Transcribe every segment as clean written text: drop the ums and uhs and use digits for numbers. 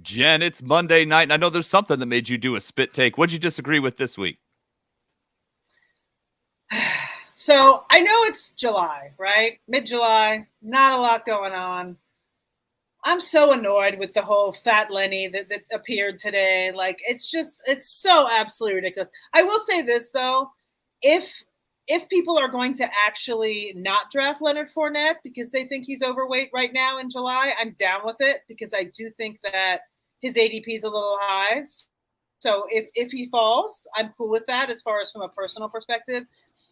Jen, it's Monday night, and I know there's something that made you do a spit take. What'd you disagree with this week? So I know it's July, right? Mid-July, not a lot going on. I'm so annoyed with the whole Fat Lenny that appeared today. Like, it's so absolutely ridiculous. I will say this, though. If people are going to actually not draft Leonard Fournette because they think he's overweight right now in July, I'm down with it because I do think that his ADP is a little high. So if he falls, I'm cool with that as far as from a personal perspective.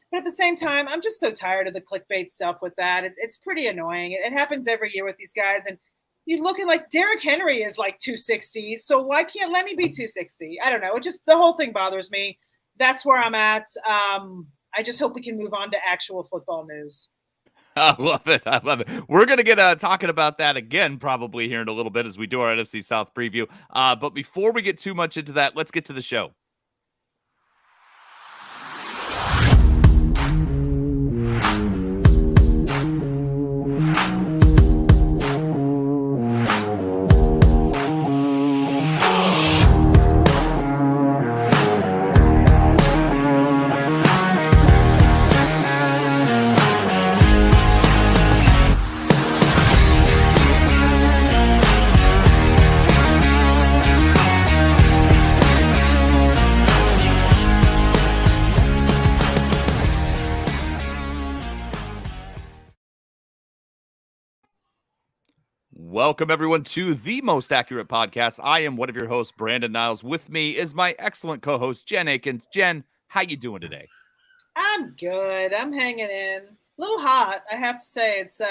But at the same time, I'm just so tired of the clickbait stuff with that. It's pretty annoying. It happens every year with these guys. And you're looking like Derrick Henry is like 260. So why can't Lenny be 260? I don't know. The whole thing bothers me. That's where I'm at. I just hope we can move on to actual football news. I love it. We're going to get talking about that again probably here in a little bit as we do our NFC South preview. But before we get too much into that, let's get to the show. Welcome, everyone, to the most accurate podcast. I am one of your hosts, Brandon Niles. With me is my excellent co-host, Jen Eakins. Jen, how you doing today? I'm good. I'm hanging in. A little hot, I have to say. It's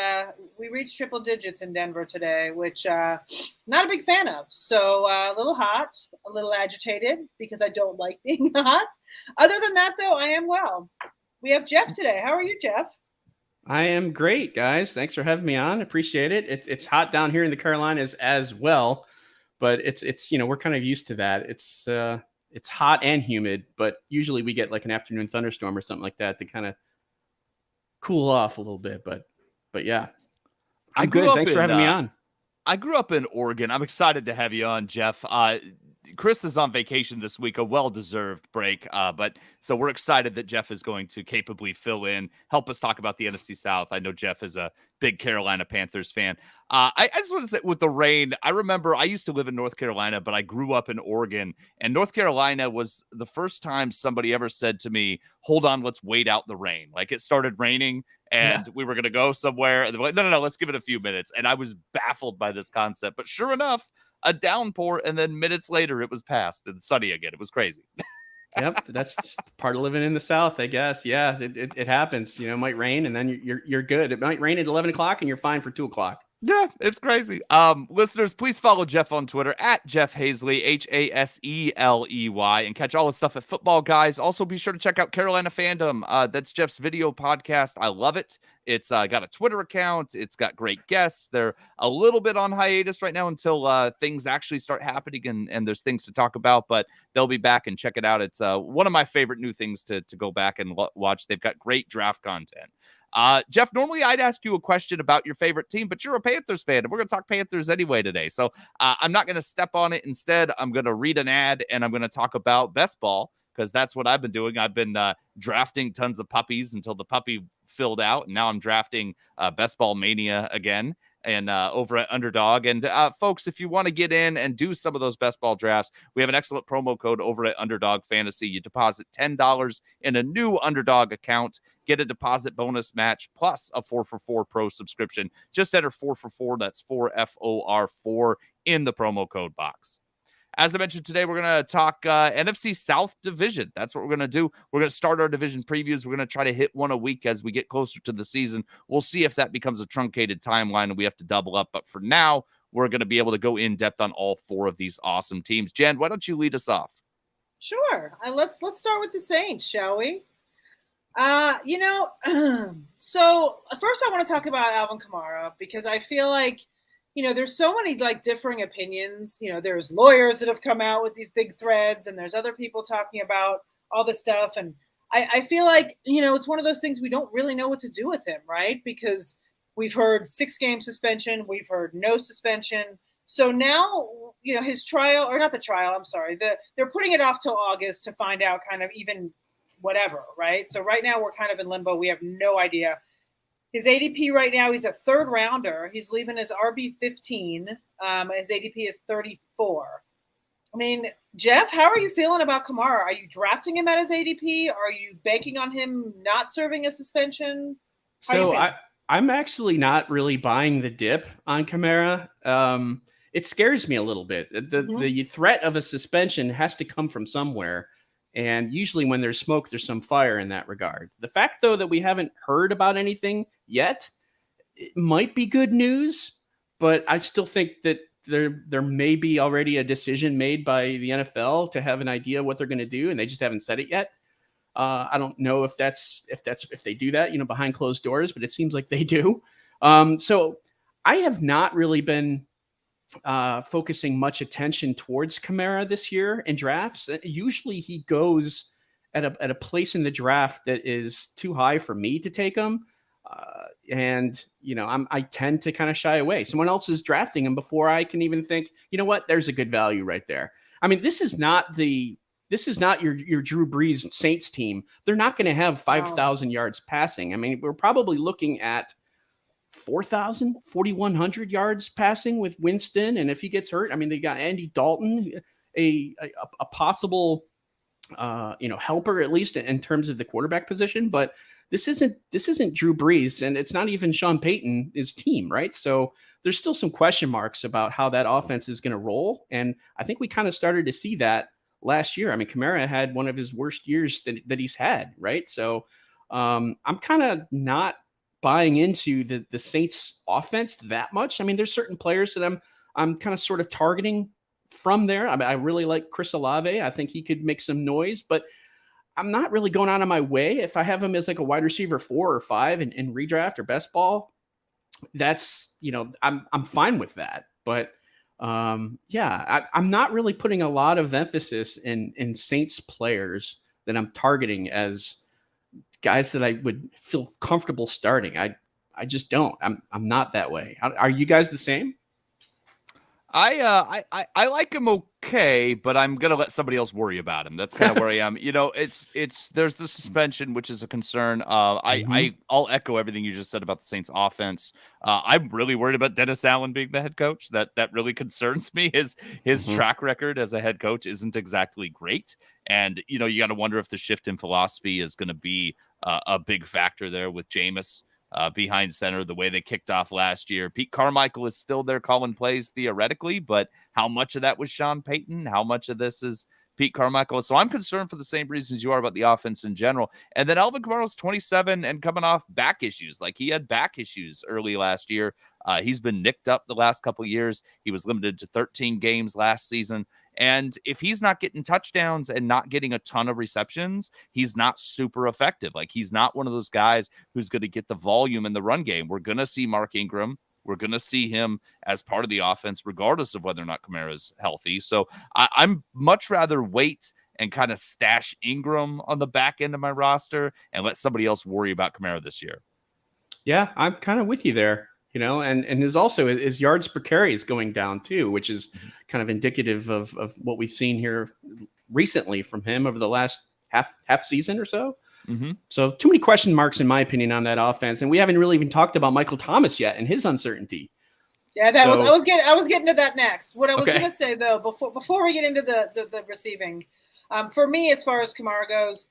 we reached triple digits in Denver today, which not a big fan of. So a little hot, a little agitated because I don't like being hot. Other than that, though, I am well. We have Jeff today. How are you, Jeff? I am great, guys. Thanks for having me on. Appreciate it. It's hot down here in the Carolinas as well, but it's we're kind of used to that. It's hot and humid, but usually we get like an afternoon thunderstorm or something like that to kind of cool off a little bit. But yeah, I'm good. Thanks for having me on. I grew up in Oregon. I'm excited to have you on, Jeff. Chris is on vacation this week, a well-deserved break. But so we're excited that Jeff is going to capably fill in, help us talk about the NFC South. I know Jeff is a big Carolina Panthers fan. I just want to say with the rain, I remember I used to live in North Carolina, but I grew up in Oregon, and North Carolina was the first time somebody ever said to me, hold on, let's wait out the rain. Like it started raining and we were going to go somewhere. And they're like, no, let's give it a few minutes. And I was baffled by this concept, but sure enough, a downpour, and then minutes later it was past and sunny again. It was crazy. Yep, that's part of living in the South, I guess. Yeah, it happens. It might rain, and then you're good. It might rain at 11 o'clock, and you're fine for 2 o'clock. Yeah, it's crazy. Listeners, please follow Jeff on Twitter at Jeff Haseley, Haseley, and catch all his stuff at Football Guys. Also, be sure to check out Carolina Fandom. That's Jeff's video podcast. I love it. It's got a Twitter account. It's got great guests. They're a little bit on hiatus right now until things actually start happening and there's things to talk about, but they'll be back and check it out. It's one of my favorite new things to go back and watch. They've got great draft content. Jeff, normally I'd ask you a question about your favorite team, but you're a Panthers fan, and we're going to talk Panthers anyway today. So I'm not going to step on it. Instead, I'm going to read an ad, and I'm going to talk about best ball, because that's what I've been doing. I've been drafting tons of puppies until the puppy filled out, and now I'm drafting Best Ball Mania again. And over at Underdog. And folks, if you want to get in and do some of those best ball drafts, we have an excellent promo code over at Underdog Fantasy. You deposit $10 in a new Underdog account, get a deposit bonus match plus a 4for4 Pro subscription. Just enter 4for4. That's 4FOR4 in the promo code box. As I mentioned today, we're going to talk NFC South division. That's what we're going to do. We're going to start our division previews. We're going to try to hit one a week as we get closer to the season. We'll see if that becomes a truncated timeline and we have to double up. But for now, we're going to be able to go in depth on all four of these awesome teams. Jen, why don't you lead us off? Sure. Let's start with the Saints, shall we? So first I want to talk about Alvin Kamara because I feel like there's so many differing opinions. There's lawyers that have come out with these big threads and there's other people talking about all this stuff. And I feel like, it's one of those things we don't really know what to do with him, right? Because we've heard 6-game suspension. We've heard no suspension. So now his trial, or not the trial, I'm sorry. They're putting it off till August to find out kind of even whatever, right? So right now we're kind of in limbo. We have no idea. His ADP right now, he's a third rounder. He's leaving his RB 15. His ADP is 34. I mean, Jeff, how are you feeling about Kamara? Are you drafting him at his ADP? Are you banking on him not serving a suspension? I'm actually not really buying the dip on Kamara. It scares me a little bit. The threat of a suspension has to come from somewhere. And usually when there's smoke, there's some fire in that regard. The fact, though, that we haven't heard about anything yet, it might be good news, but I still think that there may be already a decision made by the NFL to have an idea what they're going to do, and they just haven't said it yet. I don't know if they do that, behind closed doors, but it seems like they do. So I have not really been focusing much attention towards Kamara this year in drafts. Usually he goes at a place in the draft that is too high for me to take him. And I tend to kind of shy away. Someone else is drafting him before I can even think, there's a good value right there. I mean, this is not your Drew Brees Saints team. They're not going to have 5,000 yards passing. I mean, we're probably looking at 4,000, 4,100 yards passing with Winston. And if he gets hurt, I mean, they got Andy Dalton, a possible, helper, at least in terms of the quarterback position. But this isn't Drew Brees, and it's not even Sean Payton's team, right? So there's still some question marks about how that offense is going to roll. And I think we kind of started to see that last year. I mean, Kamara had one of his worst years that he's had, right? So I'm kind of not buying into the Saints offense that much. I mean, there's certain players that I'm kind of sort of targeting from there. I mean, I really like Chris Olave. I think he could make some noise, but I'm not really going out of my way. If I have him as like a wide receiver 4 or 5 in redraft or best ball, that's, I'm fine with that. But I'm not really putting a lot of emphasis in Saints players that I'm targeting as guys that I would feel comfortable starting. I just don't. I'm not that way. Are you guys the same? I like him okay, but I'm gonna let somebody else worry about him. That's kind of where I am. There's the suspension, which is a concern. I'll echo everything you just said about the Saints offense. I'm really worried about Dennis Allen being the head coach. That really concerns me. His track record as a head coach isn't exactly great, and you got to wonder if the shift in philosophy is going to be a big factor there with Jameis behind center, the way they kicked off last year. Pete Carmichael is still there calling plays theoretically, but how much of that was Sean Payton? How much of this is Pete Carmichael? So I'm concerned for the same reasons you are about the offense in general. And then Alvin Kamara's 27 and coming off back issues. Like, he had back issues early last year. He's been nicked up the last couple of years. He was limited to 13 games last season. And if he's not getting touchdowns and not getting a ton of receptions, he's not super effective. Like, he's not one of those guys who's going to get the volume in the run game. We're going to see Mark Ingram. We're going to see him as part of the offense, regardless of whether or not Kamara's healthy. So I'm much rather wait and kind of stash Ingram on the back end of my roster and let somebody else worry about Kamara this year. Yeah, I'm kind of with you there. And there's also his yards per carry is going down too, which is kind of indicative of what we've seen here recently from him over the last half season or so. Mm-hmm. So too many question marks, in my opinion, on that offense. And we haven't really even talked about Michael Thomas yet and his uncertainty. Yeah, I was getting to that next. What I was going to say, though, before we get into the receiving, for me, as far as Kamara goes,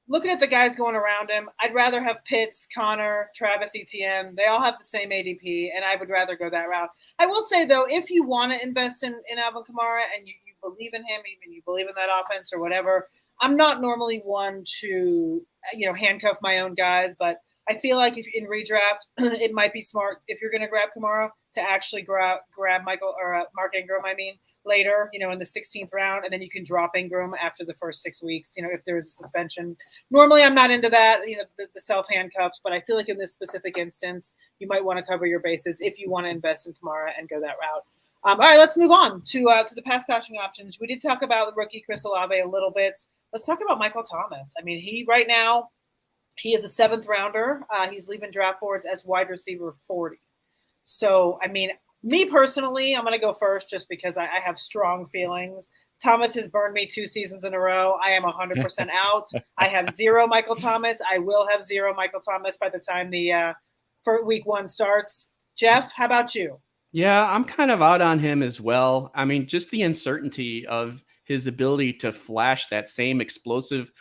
looking at the guys going around him, I'd rather have Pitts, Connor, Travis Etienne. They all have the same ADP, and I would rather go that route. I will say, though, if you want to invest in Alvin Kamara and you believe in him, even you believe in that offense or whatever, I'm not normally one to, handcuff my own guys, but I feel like if in redraft, it might be smart if you're going to grab Kamara to actually grab Michael or Mark Ingram, later, in the 16th round, and then you can drop Ingram after the first 6 weeks, if there's a suspension. Normally, I'm not into that, the self-handcuffs, but I feel like in this specific instance, you might want to cover your bases if you want to invest in Kamara and go that route. All right, let's move on to the pass catching options. We did talk about the rookie Chris Olave a little bit. Let's talk about Michael Thomas. I mean, he is a 7th rounder. He's leaving draft boards as wide receiver 40. So, I mean, Me personally, I'm going to go first just because I have strong feelings. Thomas has burned me 2 seasons in a row. I am 100% out. I have 0 Michael Thomas. I will have 0 Michael Thomas by the time for week 1 starts. Jeff, how about you? Yeah, I'm kind of out on him as well. I mean, just the uncertainty of his ability to flash that same explosive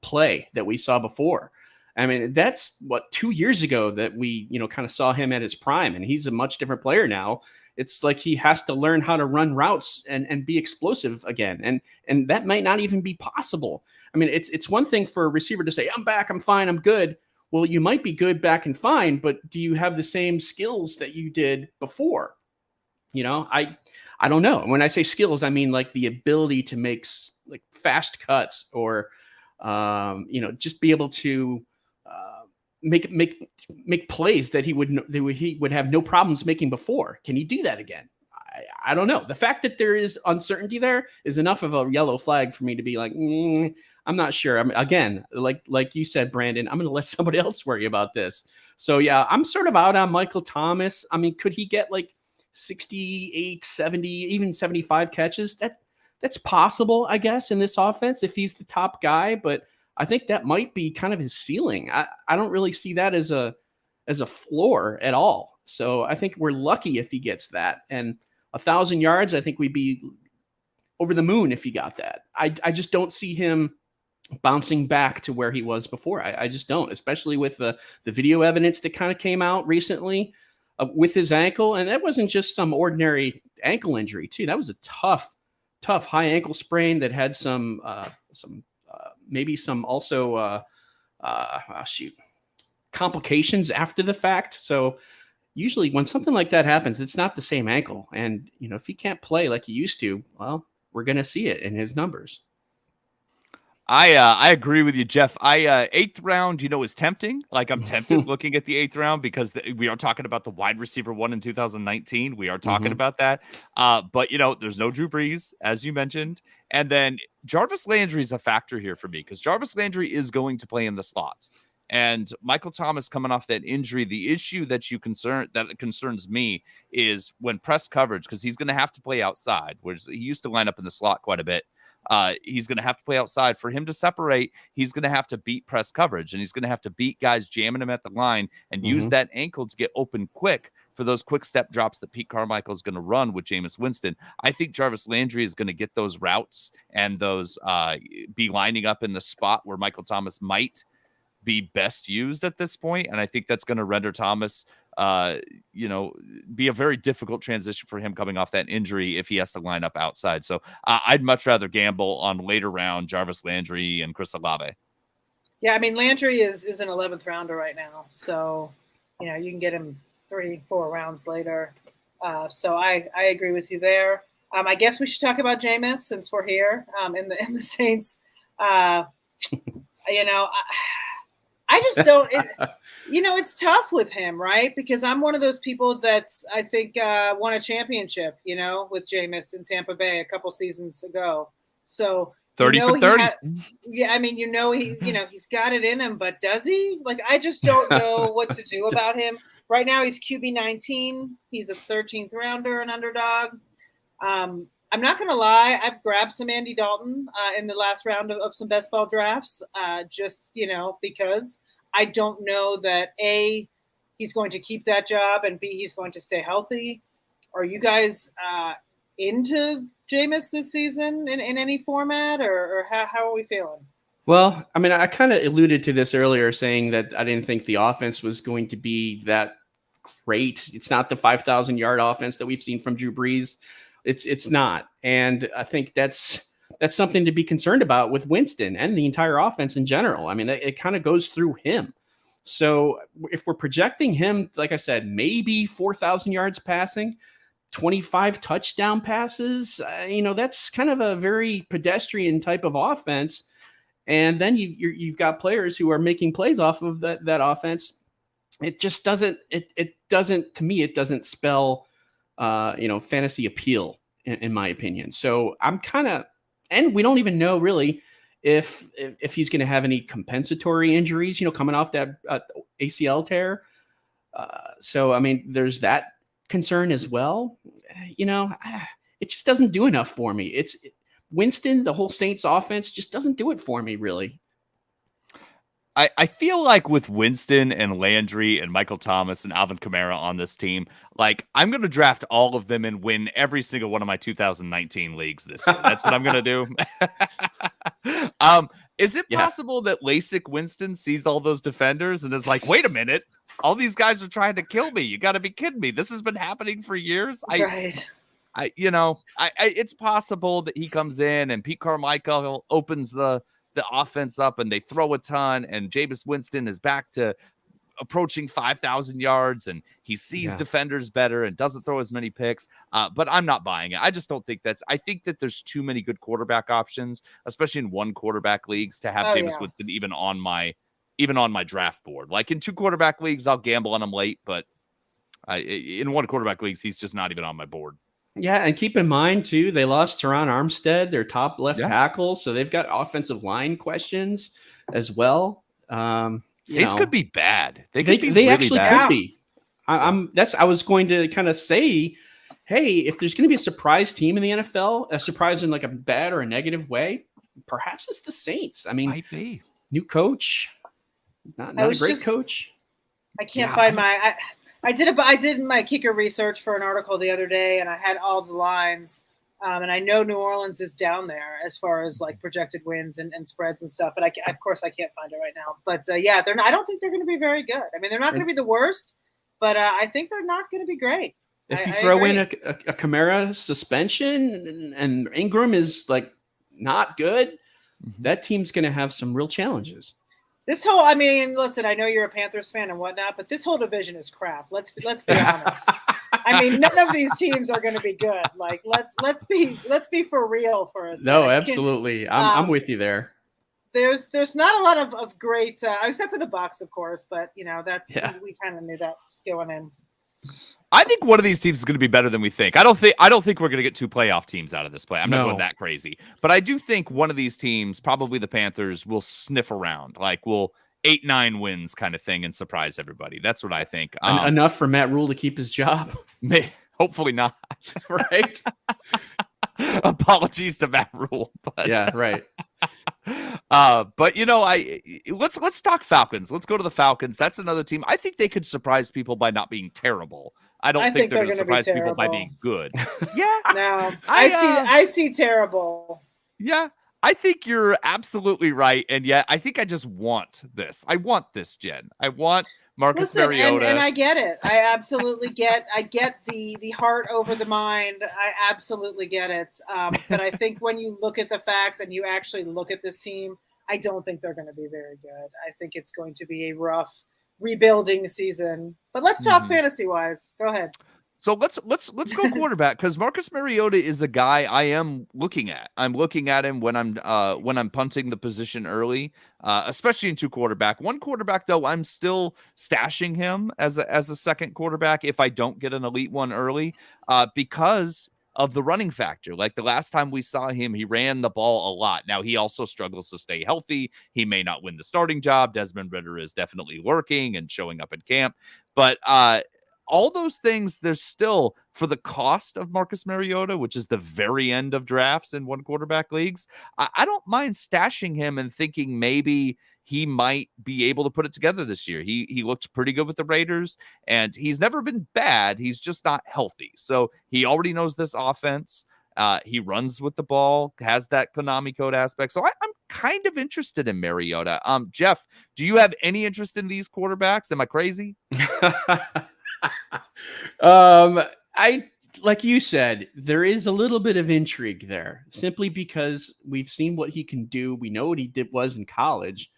play that we saw before. I mean, that's 2 years ago that we, kind of saw him at his prime, and he's a much different player now. It's like he has to learn how to run routes and be explosive again. And that might not even be possible. I mean, it's one thing for a receiver to say, I'm back, I'm fine, I'm good. Well, you might be good, back, and fine, but do you have the same skills that you did before? I don't know. When I say skills, I mean like the ability to make like fast cuts or, just be able to make plays that he would have no problems making before. Can he do that again? I don't know. The fact that there is uncertainty there is enough of a yellow flag for me to be like, I'm not sure. I mean, again, like you said, Brandon, I'm going to let somebody else worry about this. So yeah, I'm sort of out on Michael Thomas. I mean, could he get like 68, 70, even 75 catches? That's possible, I guess, in this offense if he's the top guy, but I think that might be kind of his ceiling. I don't really see that as a floor at all. So I think we're lucky if he gets that. And 1,000 yards, I think we'd be over the moon if he got that. I just don't see him bouncing back to where he was before. I just don't, especially with the video evidence that kind of came out recently with his ankle. And that wasn't just some ordinary ankle injury too. That was a tough high ankle sprain that had maybe some also complications after the fact. So usually when something like that happens, it's not the same ankle. And, if he can't play like he used to, well, we're going to see it in his numbers. I agree with you, Jeff. 8th round, is tempting. Like I'm tempted looking at the 8th round because we are talking about the wide receiver 1 in 2019. We are talking about that. But there's no Drew Brees, as you mentioned. And then Jarvis Landry is a factor here for me because Jarvis Landry is going to play in the slot. And Michael Thomas coming off that injury, the issue that concerns me is when press coverage, because he's going to have to play outside, whereas he used to line up in the slot quite a bit. He's going to have to play outside. For him to separate, he's going to have to beat press coverage, and he's going to have to beat guys jamming him at the line and use that ankle to get open quick for those quick step drops that Pete Carmichael is going to run with Jameis Winston. I think Jarvis Landry is going to get those routes and those be lining up in the spot where Michael Thomas might be best used at this point. And I think that's going to render Thomas, be a very difficult transition for him coming off that injury if he has to line up outside. So I'd much rather gamble on later round Jarvis Landry and Chris Olave. Yeah, I mean, Landry is an 11th rounder right now. So, you can get him 3-4 rounds later. So I agree with you there. I guess we should talk about Jameis since we're here in the Saints. I just don't, it's tough with him, right? Because I'm one of those people that I think won a championship, with Jameis in Tampa Bay a couple seasons ago. So 30 for 30. He's got it in him, but does he? Like, I just don't know what to do about him. Right now he's QB 19. He's a 13th rounder, an underdog. I'm not going to lie. I've grabbed some Andy Dalton in the last round of some best ball drafts, because I don't know that A, he's going to keep that job, and B, he's going to stay healthy. Are you guys into Jameis this season in any format, or how are we feeling? Well, I mean, I kind of alluded to this earlier, saying that I didn't think the offense was going to be that great. It's not the 5,000-yard offense that we've seen from Drew Brees. It's not. And I think that's something to be concerned about with Winston and the entire offense in general. I mean, it kind of goes through him. So if we're projecting him, like I said, maybe 4,000 yards passing, 25 touchdown passes, that's kind of a very pedestrian type of offense. And then you've got players who are making plays off of that offense. It just doesn't, to me, it doesn't spell fantasy appeal in my opinion. So I'm and we don't even know really if he's going to have any compensatory injuries, coming off that ACL tear. So, I mean, there's that concern as well. It just doesn't do enough for me. Winston, the whole Saints offense just doesn't do it for me, really. I feel like with Winston and Landry and Michael Thomas and Alvin Kamara on this team, like I'm going to draft all of them and win every single one of my 2019 leagues this year. That's what I'm going to do. Is it possible that LASIK Winston sees all those defenders and is like, wait a minute, all these guys are trying to kill me. You got to be kidding me. This has been happening for years. Right. It's possible that he comes in and Pete Carmichael opens the offense up and they throw a ton and Jameis Winston is back to approaching 5,000 yards and he sees defenders better and doesn't throw as many picks. But I'm not buying it. I just don't think I think that there's too many good quarterback options, especially in one quarterback leagues, to have Jameis Winston even on my draft board. Like in 2 quarterback leagues, I'll gamble on him late, but in 1 quarterback leagues, he's just not even on my board. Yeah, and keep in mind, too, they lost Teron Armstead, their top left tackle, so they've got offensive line questions as well. Saints could be bad. They really actually bad. Could be. I was going to kind of say, hey, if there's going to be a surprise team in the NFL, a surprise in like a bad or a negative way, perhaps it's the Saints. I mean, might be. New coach, not a great coach. I can't find my. I did my kicker research for an article the other day, and I had all the lines. And I know New Orleans is down there as far as like projected wins and spreads and stuff. But of course, I can't find it right now. But they're not. I don't think they're going to be very good. I mean, they're not going to be the worst, but I think they're not going to be great. If you throw in a Kamara suspension and Ingram is like not good, that team's going to have some real challenges. Listen, I know you're a Panthers fan and whatnot, but this whole division is crap. Let's be honest. I mean, none of these teams are going to be good. Like, let's be for real for a second. No, absolutely. I'm with you there. There's not a lot of great, except for the Bucs, of course, but we kind of knew that going in. I think one of these teams is going to be better than we think. I don't think we're going to get 2 playoff teams out of this play. I'm not going that crazy, but I do think one of these teams, probably the Panthers, will sniff around, like will 8-9 wins kind of thing and surprise everybody. That's what I think. Enough for Matt Rule to keep his job. Hopefully not. Right. Apologies to Matt Rule. But, yeah, right. But let's talk Falcons. Let's go to the Falcons. That's another team. I think they could surprise people by not being terrible. I don't think they're going to surprise people by being good. Yeah. No, I see terrible. Yeah. I think you're absolutely right. And yet I think I just want this. I want this, Jen. I want Marcus Mariota. And I get it. I absolutely get the heart over the mind. I absolutely get it. But I think when you look at the facts and you actually look at this team, I don't think they're going to be very good. I think it's going to be a rough rebuilding season. But let's talk fantasy wise. Go ahead. So let's go quarterback, because Marcus Mariota is a guy I am looking at. I'm looking at him when I'm punting the position early, especially in 2 quarterback. 1 quarterback though, I'm still stashing him as a second quarterback if I don't get an elite one early, because of the running factor. Like the last time we saw him, he ran the ball a lot. Now he also struggles to stay healthy. He may not win the starting job. Desmond Ridder is definitely working and showing up in camp, but all those things, there's still, for the cost of Marcus Mariota, which is the very end of drafts in 1 quarterback leagues, I don't mind stashing him and thinking maybe he might be able to put it together this year. He looked pretty good with the Raiders, and he's never been bad. He's just not healthy. So he already knows this offense. He runs with the ball, has that Konami code aspect. So I'm kind of interested in Mariota. Jeff, do you have any interest in these quarterbacks? Am I crazy? I like you said, there is a little bit of intrigue there, simply because we've seen what he can do. We know what he was in college,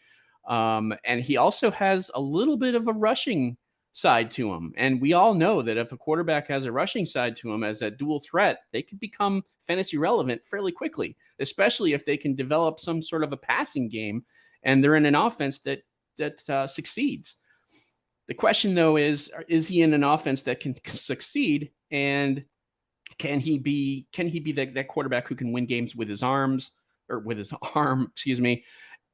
and he also has a little bit of a rushing side to him. And we all know that if a quarterback has a rushing side to him as a dual threat, they could become fantasy relevant fairly quickly, especially if they can develop some sort of a passing game and they're in an offense that succeeds. The question, though, is he in an offense that can succeed, and can he be that quarterback who can win games with his arms, or with his arm,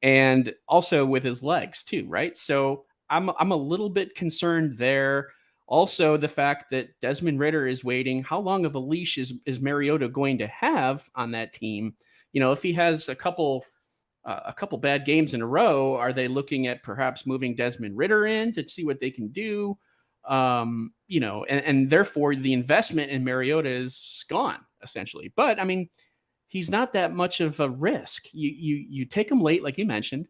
and also with his legs too, right? So I'm a little bit concerned there. Also, the fact that Desmond Ridder is waiting, how long of a leash is Mariota going to have on that team? If he has a couple bad games in a row, are they looking at perhaps moving Desmond Ridder in to see what they can do? And therefore the investment in Mariota is gone essentially. But I mean, he's not that much of a risk. You take him late, like you mentioned,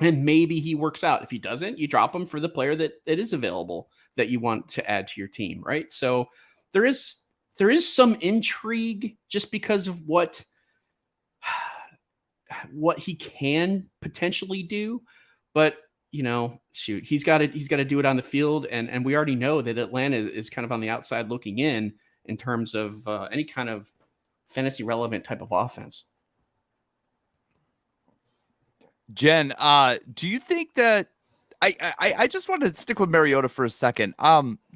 and maybe he works out. If he doesn't, you drop him for the player that is available that you want to add to your team, right? So there is some intrigue just because of what he can potentially do, but he's got to do it on the field, and we already know that Atlanta is kind of on the outside looking in terms of any kind of fantasy relevant type of offense. Jen, do you think that I just want to stick with Mariota for a second.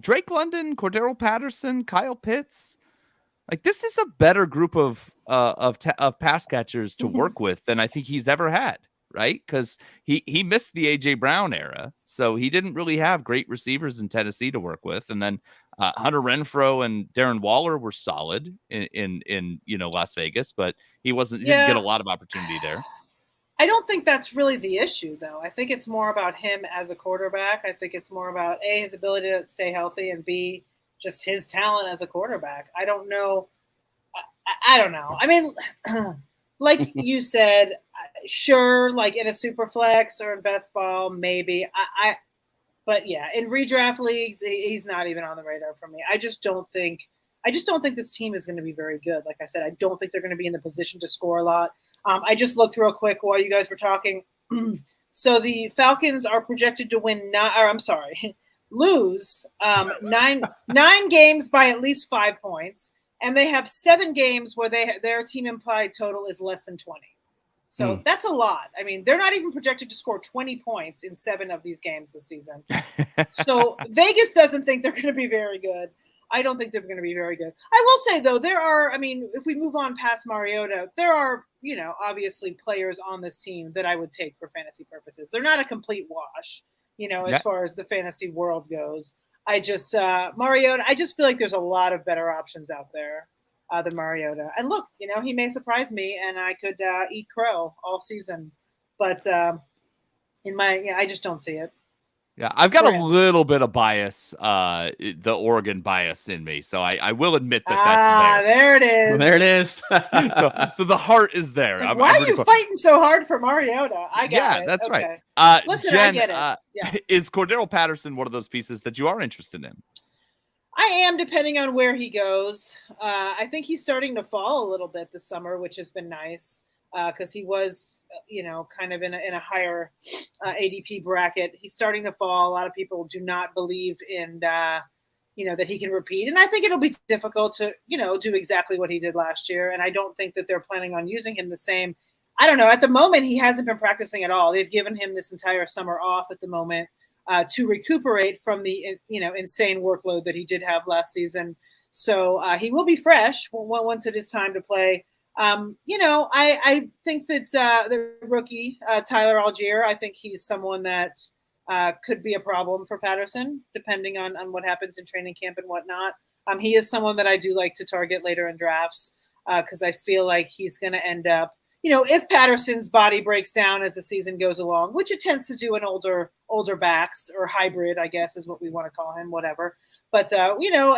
Drake London, Cordero Patterson, Kyle Pitts, like this is a better group of pass catchers to work with than I think he's ever had, right? Because he missed the AJ Brown era, so he didn't really have great receivers in Tennessee to work with, and then Hunter Renfrow and Darren Waller were solid in Las Vegas, but he didn't get a lot of opportunity there. I don't think that's really the issue, though. I think it's more about him as a quarterback. I think it's more about A, his ability to stay healthy, and B, just his talent as a quarterback. I don't know. I don't know. I mean, like you said, sure, like in a super flex or in best ball, maybe. But yeah, in redraft leagues, he's not even on the radar for me. I just don't think this team is going to be very good. Like I said, I don't think they're going to be in the position to score a lot. I just looked real quick while you guys were talking. So the Falcons are projected to lose 9 games by at least 5 points, and they have 7 games where their team implied total is less than 20. So that's a lot. I mean, they're not even projected to score 20 points in 7 of these games this season. So Vegas doesn't think they're going to be very good. I don't think they're going to be very good. I will say, though, if we move on past Mariota, there are, obviously players on this team that I would take for fantasy purposes. They're not a complete wash, as far as the fantasy world goes. Mariota, I just feel like there's a lot of better options out there than Mariota. And look, he may surprise me and I could eat crow all season. But I just don't see it. Yeah, I've got a little bit of bias, the Oregon bias in me, so I will admit that's there. There it is. Well, there it is. so the heart is there. Like, why are you fighting so hard for Mariota? I got it. Yeah, that's okay. right. Listen, Jen, I get it. Is Cordero Patterson one of those pieces that you are interested in? I am, depending on where he goes. I think he's starting to fall a little bit this summer, which has been nice. Because he was, kind of in a higher ADP bracket. He's starting to fall. A lot of people do not believe in, that he can repeat. And I think it'll be difficult to, do exactly what he did last year. And I don't think that they're planning on using him the same. I don't know. At the moment, he hasn't been practicing at all. They've given him this entire summer off at the moment to recuperate from the, insane workload that he did have last season. So he will be fresh once it is time to play. I think that the rookie, Tyler Algiere, I think he's someone that could be a problem for Patterson, depending on what happens in training camp and whatnot. He is someone that I do like to target later in drafts because I feel like he's going to end up, if Patterson's body breaks down as the season goes along, which it tends to do in older backs or hybrid, I guess is what we want to call him, whatever. But,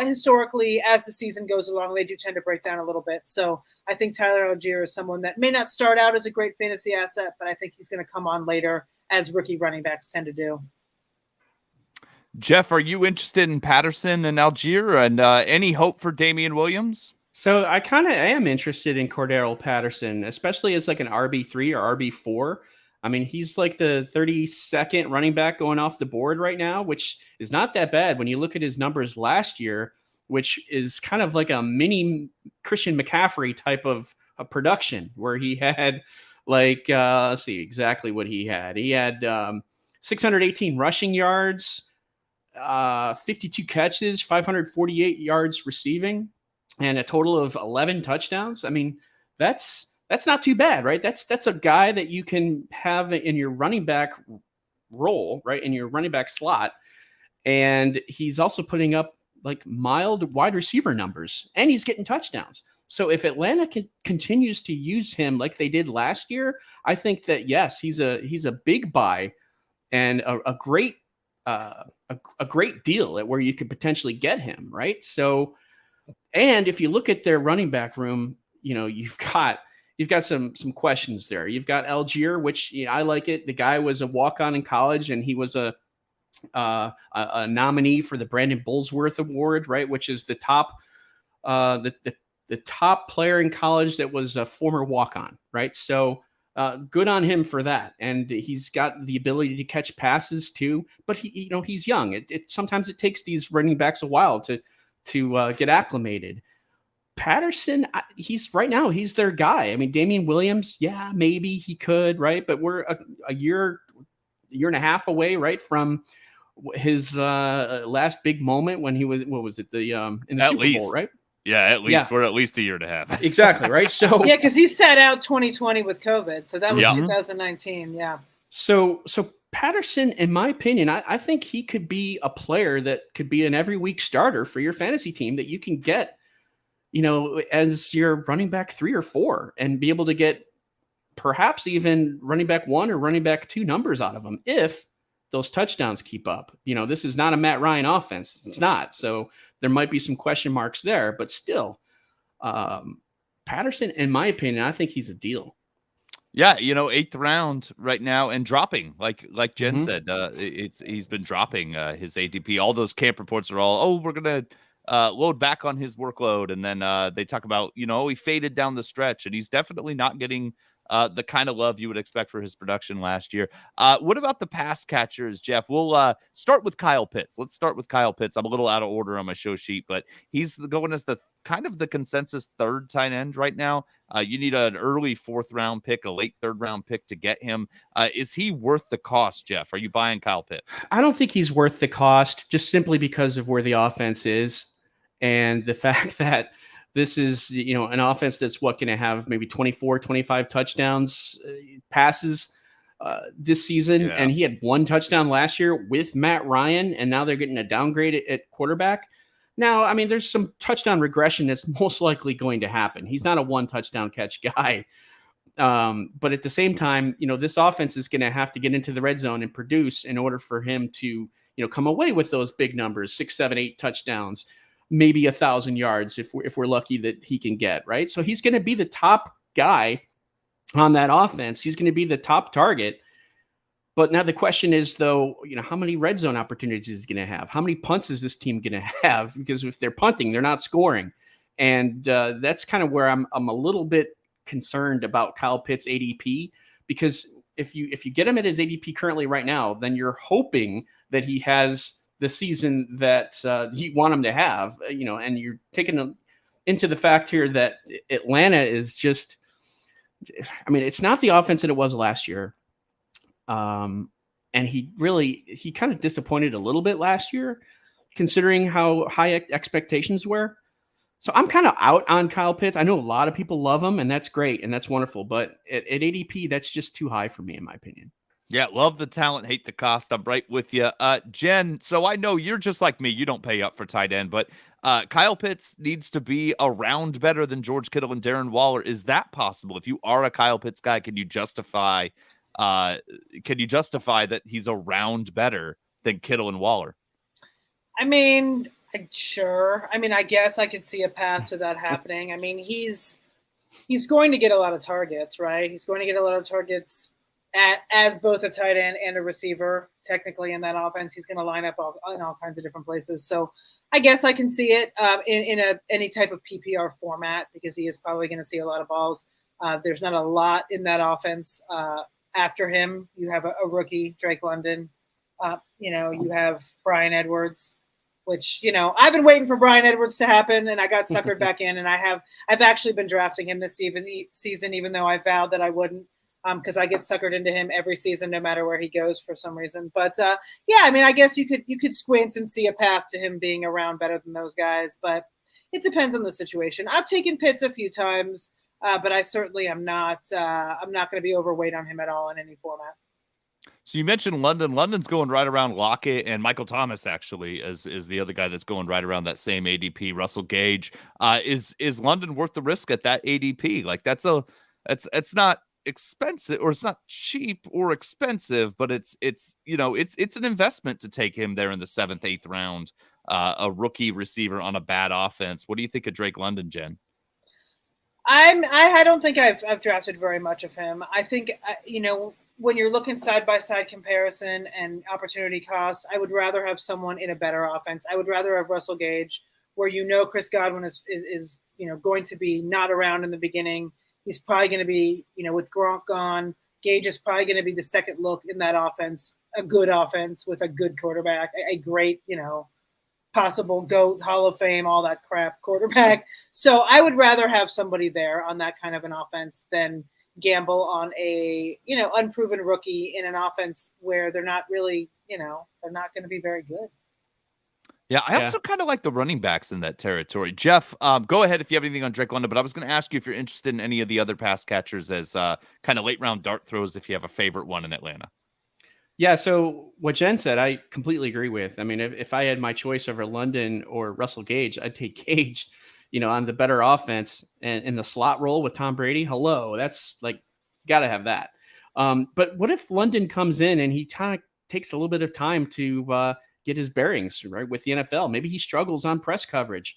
historically, as the season goes along, they do tend to break down a little bit. So I think Tyler Algiere is someone that may not start out as a great fantasy asset, but I think he's going to come on later as rookie running backs tend to do. Jeff, are you interested in Patterson and Algiere and any hope for Damian Williams? So I kind of am interested in Cordero Patterson, especially as like an RB3 or RB4. I mean, he's like the 32nd running back going off the board right now, which is not that bad when you look at his numbers last year, which is kind of like a mini Christian McCaffrey type of a production where he had like, let's see exactly what he had. He had 618 rushing yards, 52 catches, 548 yards receiving, and a total of 11 touchdowns. I mean, that's not too bad, right? That's a guy that you can have in your running back role, right? In your running back slot. And he's also putting up like mild wide receiver numbers, and he's getting touchdowns. So if Atlanta continues to use him like they did last year, I think that yes, he's a big buy and a great deal at where you could potentially get him, right? So, and if you look at their running back room, you've got some questions there. You've got Algiere, which I like it. The guy was a walk-on in college, and he was a nominee for the Brandon Bullsworth Award, right? Which is the top the top player in college that was a former walk-on, right? So good on him for that. And he's got the ability to catch passes too, but he's young. Sometimes it takes these running backs a while to get acclimated. Patterson, he's their guy. I mean, Damian Williams, yeah, maybe he could, right? But we're a year and a half away, right, from his last big moment when he was, what was it, in the Super Bowl, right? Yeah, at least we're at least a year and a half. Exactly, right? So yeah, because he sat out 2020 with COVID, so that was 2019. Yeah. So Patterson, in my opinion, I think he could be a player that could be an every week starter for your fantasy team that you can get, as your running back 3 or 4, and be able to get perhaps even running back 1 or running back 2 numbers out of him if those touchdowns keep up. This is not a Matt Ryan offense. It's not. So there might be some question marks there, but still, Patterson, in my opinion, I think he's a deal. Yeah, 8th round right now and dropping, like Jen said, he's been dropping his ADP. All those camp reports are all, we're gonna load back on his workload, and then they talk about he faded down the stretch, and he's definitely not getting the kind of love you would expect for his production last year. What about the pass catchers, Jeff? We'll start with Kyle Pitts. Let's start with Kyle Pitts. I'm a little out of order on my show sheet, but he's going as the kind of the consensus 3rd tight end right now. You need an early 4th round pick, a late 3rd round pick to get him. Is he worth the cost, Jeff? Are you buying Kyle Pitts? I don't think he's worth the cost, just simply because of where the offense is and the fact that this is, an offense that's going to have maybe 24, 25 touchdowns passes this season. Yeah. And he had 1 touchdown last year with Matt Ryan, and now they're getting a downgrade at quarterback. Now, I mean, there's some touchdown regression that's most likely going to happen. He's not a 1 touchdown catch guy. But at the same time, this offense is going to have to get into the red zone and produce in order for him to, come away with those big numbers, 6, 7, 8 touchdowns, maybe 1,000 yards if we're lucky that he can get, right? So he's going to be the top guy on that offense. He's going to be the top target. But now the question is, though, how many red zone opportunities is he going to have? How many punts is this team going to have? Because if they're punting, they're not scoring. And that's kind of where I'm a little bit concerned about Kyle Pitts' ADP, because if you get him at his ADP currently right now, then you're hoping that he has the season that you want him to have, and you're taking into the fact here that Atlanta is just, it's not the offense that it was last year. And he kind of disappointed a little bit last year, considering how high expectations were. So I'm kind of out on Kyle Pitts. I know a lot of people love him, and that's great, and that's wonderful. But at ADP, that's just too high for me, in my opinion. Yeah, love the talent, hate the cost. I'm right with you. Jen, so I know you're just like me. You don't pay up for tight end, but Kyle Pitts needs to be around better than George Kittle and Darren Waller. Is that possible? If you are a Kyle Pitts guy, can you justify that he's around better than Kittle and Waller? Sure. I guess I could see a path to that happening. He's going to get a lot of targets, right? He's going to get a lot of targets as both a tight end and a receiver. Technically, in that offense, he's going to line up in all kinds of different places. So I guess I can see it in any type of PPR format, because he is probably going to see a lot of balls. There's not a lot in that offense. After him, you have a rookie, Drake London. You have Bryan Edwards, which, I've been waiting for Bryan Edwards to happen, and I got suckered back in, and I've actually been drafting him this season, even though I vowed that I wouldn't, because I get suckered into him every season, no matter where he goes for some reason. But I guess you could squint and see a path to him being around better than those guys, but it depends on the situation. I've taken Pitts a few times, but I certainly am not. I'm not going to be overweight on him at all in any format. So you mentioned London. London's going right around Lockett, and Michael Thomas actually is the other guy that's going right around that same ADP. Russell Gage. Is London worth the risk at that ADP? Like it's not expensive, or it's not cheap or expensive, but it's an investment to take him there in the 7th, 8th round. A rookie receiver on a bad offense. What do you think of Drake London, Jen? I don't think I've drafted very much of him. I think when you're looking side by side comparison and opportunity cost, I would rather have someone in a better offense. I would rather have Russell Gage, where Chris Godwin is going to be not around in the beginning. He's probably going to be with Gronk gone. Gage is probably going to be the second look in that offense, a good offense with a good quarterback, a great possible GOAT, Hall of Fame, all that crap quarterback. So I would rather have somebody there on that kind of an offense than gamble on a unproven rookie in an offense where they're not really they're not going to be very good. Yeah, I also kind of like the running backs in that territory. Jeff, go ahead if you have anything on Drake London, but I was going to ask you if you're interested in any of the other pass catchers as kind of late round dart throws, if you have a favorite one in Atlanta. Yeah, so what Jen said, I completely agree with. I mean, if I had my choice over London or Russell Gage, I'd take Gage, on the better offense and in the slot role with Tom Brady. Hello, that's like, got to have that. But what if London comes in and he kind of takes a little bit of time to get his bearings, right, with the NFL? Maybe he struggles on press coverage.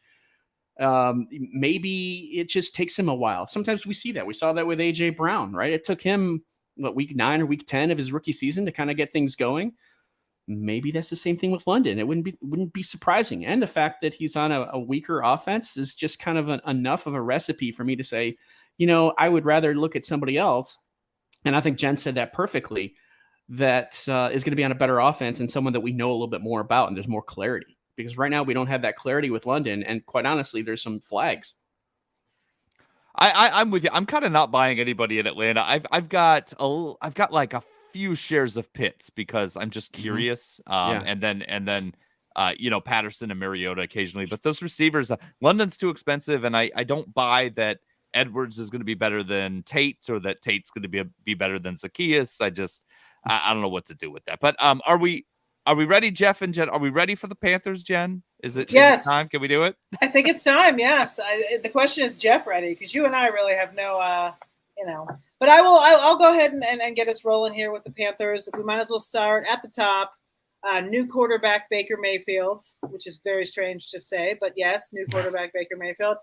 Maybe it just takes him a while. Sometimes we see that. We saw that with A.J. Brown, right? It took him week 9 or week 10 of his rookie season to kind of get things going. Maybe that's the same thing with London. It wouldn't be surprising. And the fact that he's on a weaker offense is just kind of enough of a recipe for me to say, I would rather look at somebody else. And I think Jen said that perfectly, that is going to be on a better offense and someone that we know a little bit more about. And there's more clarity, because right now we don't have that clarity with London. And quite honestly, there's some flags. I'm with you. I'm kind of not buying anybody in Atlanta. I've got like a few shares of Pitts because I'm just curious. And then Patterson and Mariota occasionally, but those receivers, London's too expensive, and I don't buy that Edwards is going to be better than Tate, or that Tate's going to be better than Zacchaeus. I don't know what to do with that. But are we ready, Jeff and Jen? Are we ready for the Panthers, Jen? Is it time? Can we do it? I think it's time. Yes. The question is, Jeff ready? Because you and I really have no, But I'll go ahead and get us rolling here with the Panthers. We might as well start at the top. New quarterback Baker Mayfield, which is very strange to say, but yes, new quarterback Baker Mayfield.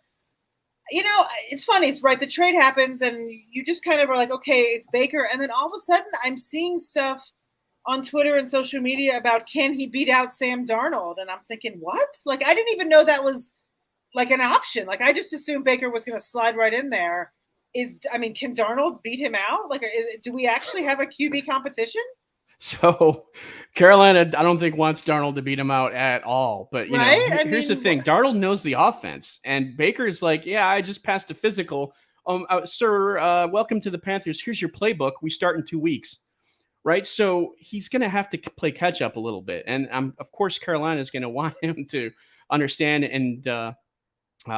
It's funny. It's right. The trade happens, and you just kind of are like, okay, it's Baker, and then all of a sudden, I'm seeing stuff on Twitter and social media about, can he beat out Sam Darnold? And I'm thinking, what? Like, I didn't even know that was like an option. Like, I just assumed Baker was going to slide right in there. Can Darnold beat him out? Like, do we actually have a QB competition? So Carolina, I don't think wants Darnold to beat him out at all. But here's the thing: Darnold knows the offense, and Baker's like, "Yeah, I just passed a physical. Sir, welcome to the Panthers. Here's your playbook. We start in 2 weeks." Right. So he's going to have to play catch up a little bit. And of course, Carolina is going to want him to understand and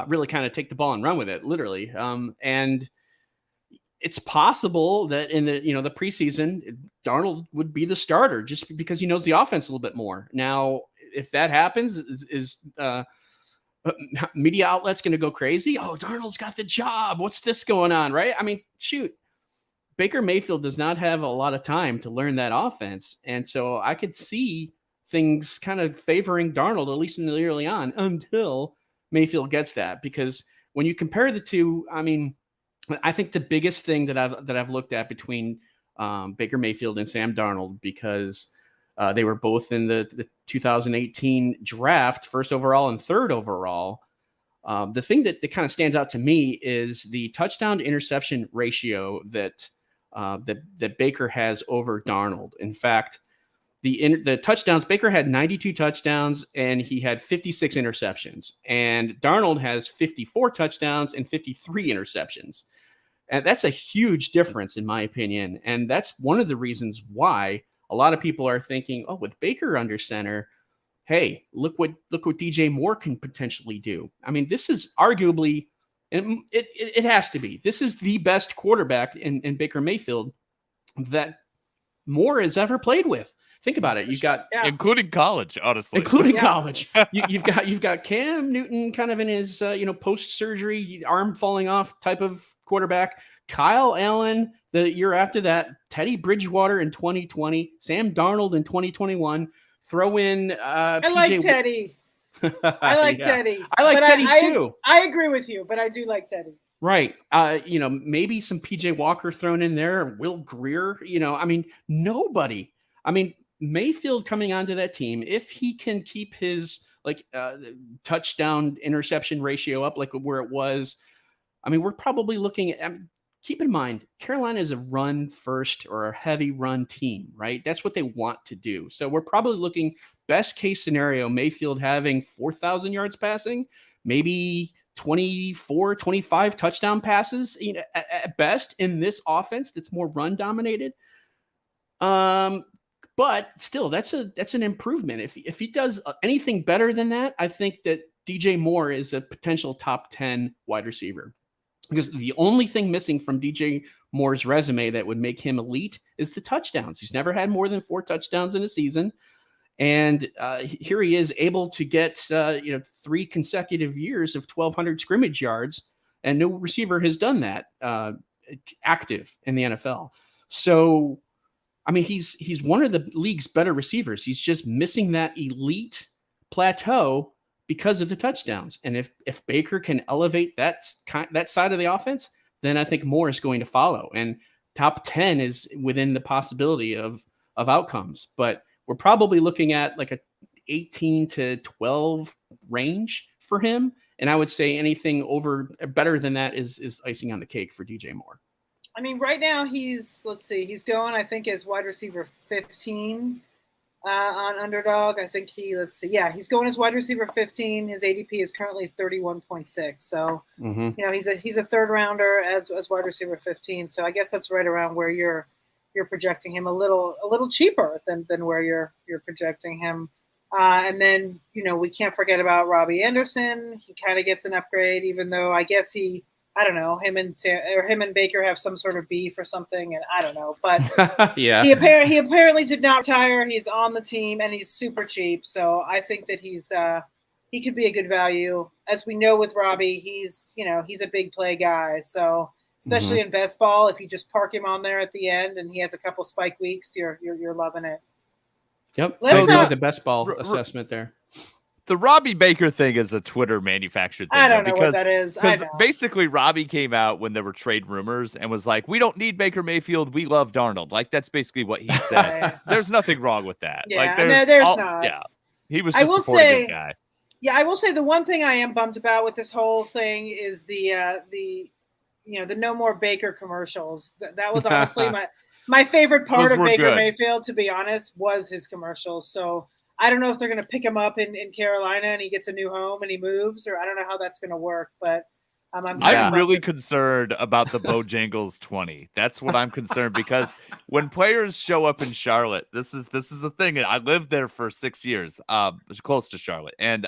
really kind of take the ball and run with it, literally. And it's possible that in the preseason, Darnold would be the starter just because he knows the offense a little bit more. Now, if that happens, is media outlets going to go crazy? Oh, Darnold's got the job. What's this going on? Right. I mean, shoot. Baker Mayfield does not have a lot of time to learn that offense. And so I could see things kind of favoring Darnold, at least in the early on, until Mayfield gets that. Because when you compare the two, I think the biggest thing that I've looked at between Baker Mayfield and Sam Darnold, because they were both in the 2018 draft, first overall and third overall. The thing that kind of stands out to me is the touchdown to interception ratio that Baker has over Darnold. In fact, the touchdowns, Baker had 92 touchdowns and he had 56 interceptions, and Darnold has 54 touchdowns and 53 interceptions. And that's a huge difference in my opinion. And that's one of the reasons why a lot of people are thinking, oh, with Baker under center, hey, look what DJ Moore can potentially do. I mean, this is arguably, and it has to be, this is the best quarterback in Baker Mayfield that Moore has ever played with. Think about it. You've got including college, honestly. Including college. You've got Cam Newton kind of in his post-surgery arm falling off type of quarterback. Kyle Allen the year after that, Teddy Bridgewater in 2020, Sam Darnold in 2021. Throw in I like Teddy. I like Teddy. I like Teddy too. I agree with you, but I do like Teddy. Right. Maybe some PJ Walker thrown in there, Will Grier, nobody. Mayfield coming onto that team, if he can keep his touchdown interception ratio up like where it was, we're probably looking at, keep in mind, Carolina is a run first or a heavy run team, right? That's what they want to do. So we're probably looking best case scenario, Mayfield having 4,000 yards passing, maybe 24, 25 touchdown passes, at best in this offense that's more run dominated. But still, that's an improvement. If he does anything better than that, I think that DJ Moore is a potential top 10 wide receiver. Because the only thing missing from DJ Moore's resume that would make him elite is the touchdowns. He's never had more than 4 touchdowns in a season. And here he is able to get 3 consecutive years of 1,200 scrimmage yards, and no receiver has done that active in the NFL. So, he's one of the league's better receivers. He's just missing that elite plateau because of the touchdowns. And if Baker can elevate that side of the offense, then I think Moore is going to follow. And top 10 is within the possibility of outcomes. But we're probably looking at like a 18 to 12 range for him. And I would say anything better than that is icing on the cake for DJ Moore. Right now he's going, I think, as wide receiver 15 on Underdog. I think he's going as wide receiver 15. His ADP is currently 31.6. So, he's a third rounder as wide receiver 15. So I guess that's right around where you're projecting him, a little cheaper than where you're projecting him. And then, we can't forget about Robbie Anderson. He kind of gets an upgrade, even though I guess him and Baker have some sort of beef or something, and I don't know. But yeah, he apparently did not retire. He's on the team and he's super cheap. So I think that he could be a good value. As we know with Robbie, he's a big play guy. So especially in best ball, if you just park him on there at the end and he has a couple spike weeks, you're loving it. Yep. So the best ball assessment there. The Robbie Baker thing is a Twitter manufactured thing. I don't know what that is. Because basically Robbie came out when there were trade rumors and was like, we don't need Baker Mayfield. We love Darnold. Like, that's basically what he said. There's nothing wrong with that. Yeah, there's not. Yeah. He was just supporting his guy. Yeah, I will say the one thing I am bummed about with this whole thing is the no more Baker commercials. That was honestly my favorite part of Baker Mayfield, to be honest, was his commercials. So I don't know if they're going to pick him up in Carolina and he gets a new home and he moves, or I don't know how that's going to work. But I'm really concerned about the Bojangles 20. That's what I'm concerned, because when players show up in Charlotte, this is a thing. I lived there for 6 years, close to Charlotte, and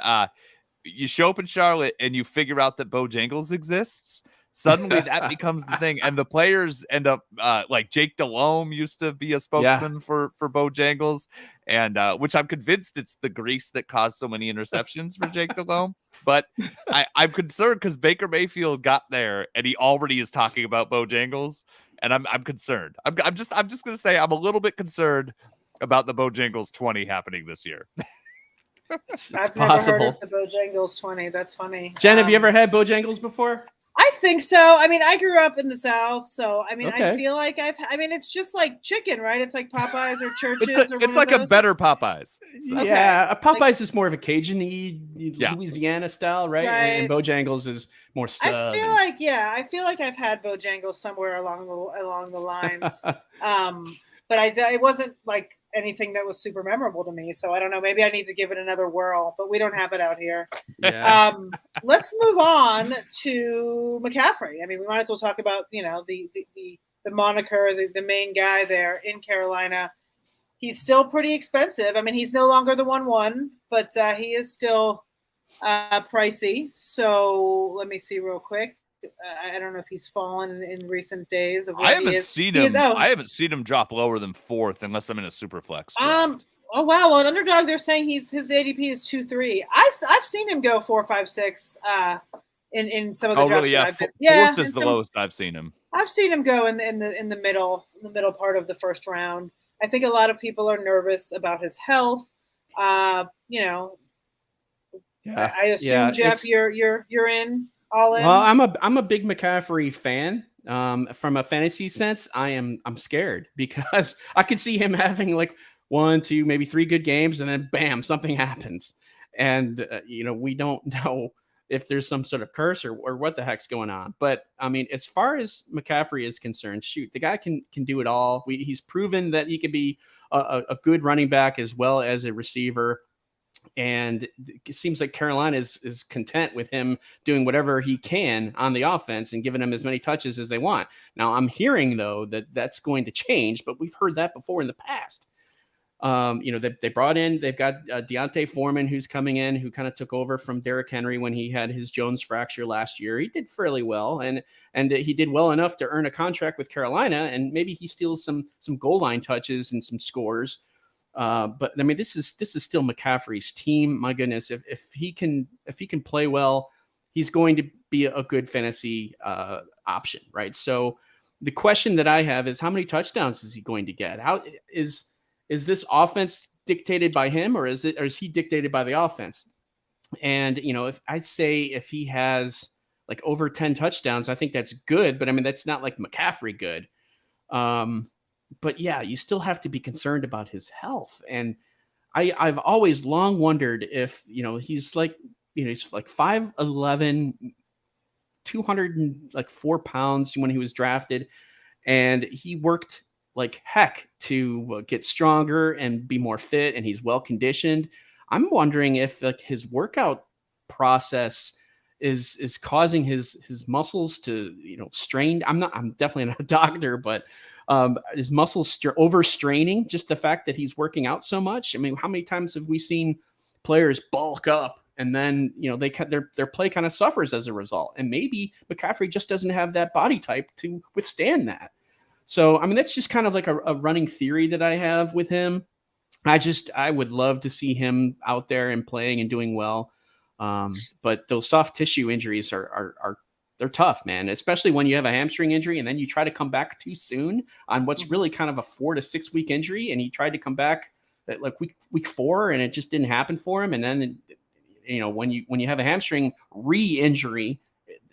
you show up in Charlotte and you figure out that Bojangles exists. Suddenly that becomes the thing. And the players end up like Jake Delhomme used to be a spokesman for Bojangles, and which I'm convinced it's the grease that caused so many interceptions for Jake Delhomme. But I'm concerned because Baker Mayfield got there and he already is talking about Bojangles, and I'm concerned. I'm just going to say I'm a little bit concerned about the Bojangles 20 happening this year. I've never heard of the Bojangles 20. That's funny. Jen, have you ever had Bojangles before? I think so. I grew up in the South, so I feel like it's just like chicken, right? It's like Popeyes or Church's. It's like a better Popeyes. So. Yeah, Popeyes is more of a Cajun-y, Louisiana style, right? And Bojangles is more Southern. I feel like I've had Bojangles somewhere along the lines, but it wasn't like anything that was super memorable to me. So I don't know. Maybe I need to give it another whirl, but we don't have it out here. Yeah. Let's move on to McCaffrey. We might as well talk about, the moniker, the main guy there in Carolina. He's still pretty expensive. He's no longer the 1-1, but he is still pricey. So let me see real quick. I don't know if he's fallen in recent days. Of I haven't seen him. I haven't seen him drop lower than 4th unless I'm in a super flex. Oh wow! Well, an underdog, they're saying his ADP is 2-3. I've seen him go 4, 5, 6. In some of the drafts. Really? Yeah, I've been, 4th is the lowest I've seen him. I've seen him go in the middle part of the first round. I think a lot of people are nervous about his health. You know, yeah. I assume Jeff, you're in all in. Well, I'm a big McCaffrey fan. From a fantasy sense, I'm scared because I could see him having like 1, 2, maybe 3 good games, and then bam, something happens, and we don't know if there's some sort of curse or what the heck's going on. But I mean, as far as McCaffrey is concerned, shoot, the guy can do it all. He's proven that he could be a good running back as well as a receiver. And it seems like Carolina is content with him doing whatever he can on the offense and giving him as many touches as they want. Now, I'm hearing, though, that that's going to change, but we've heard that before in the past. They brought in, they've got Deontay Foreman, who's coming in, who kind of took over from Derrick Henry when he had his Jones fracture last year. He did fairly well, and he did well enough to earn a contract with Carolina, and maybe he steals some goal line touches and some scores. But I mean, this is still McCaffrey's team. My goodness, if he can play well, he's going to be a good fantasy option, right? So the question that I have is, how many touchdowns is he going to get? How is this offense dictated by him, or is he dictated by the offense? And if he has like over 10 touchdowns, I think that's good. But I mean, that's not like McCaffrey good. But yeah, you still have to be concerned about his health. And I've always long wondered if, he's like 5'11", 204 pounds when he was drafted, and he worked like heck to get stronger and be more fit, and he's well conditioned. I'm wondering if like his workout process is causing his muscles to strain. I'm definitely not a doctor, but his muscles overstraining, just the fact that he's working out so much. I mean, how many times have we seen players bulk up and then their play kind of suffers as a result? And maybe McCaffrey just doesn't have that body type to withstand that. So, I mean, that's just kind of like a running theory that I have with him. I would love to see him out there and playing and doing well. But those soft tissue injuries they're tough, man, especially when you have a hamstring injury and then you try to come back too soon on what's really kind of a 4 to 6 week injury. And he tried to come back at like week 4 and it just didn't happen for him. And then, when you have a hamstring re-injury,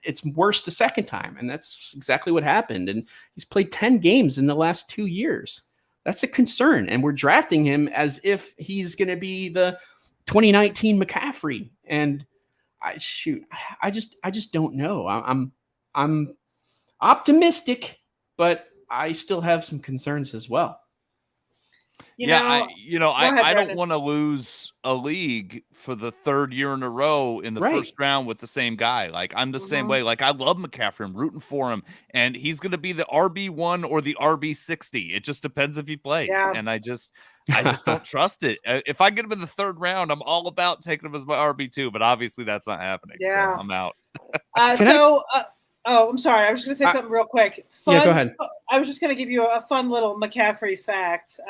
it's worse the second time. And that's exactly what happened. And he's played 10 games in the last 2 years. That's a concern. And we're drafting him as if he's going to be the 2019 McCaffrey. And I just don't know. I'm optimistic, but I still have some concerns as well. I don't want to lose a league for the 3rd year in a row in the first round with the same guy. Like, I'm the same way. Like, I love McCaffrey. I'm rooting for him. And he's going to be the RB1 or the RB60. It just depends if he plays. Yeah. And I just don't trust it. If I get him in the 3rd round, I'm all about taking him as my RB2, but obviously that's not happening. Yeah. So I'm out. I'm sorry. I was just going to say something real quick. Yeah, go ahead. I was just going to give you a fun little McCaffrey fact.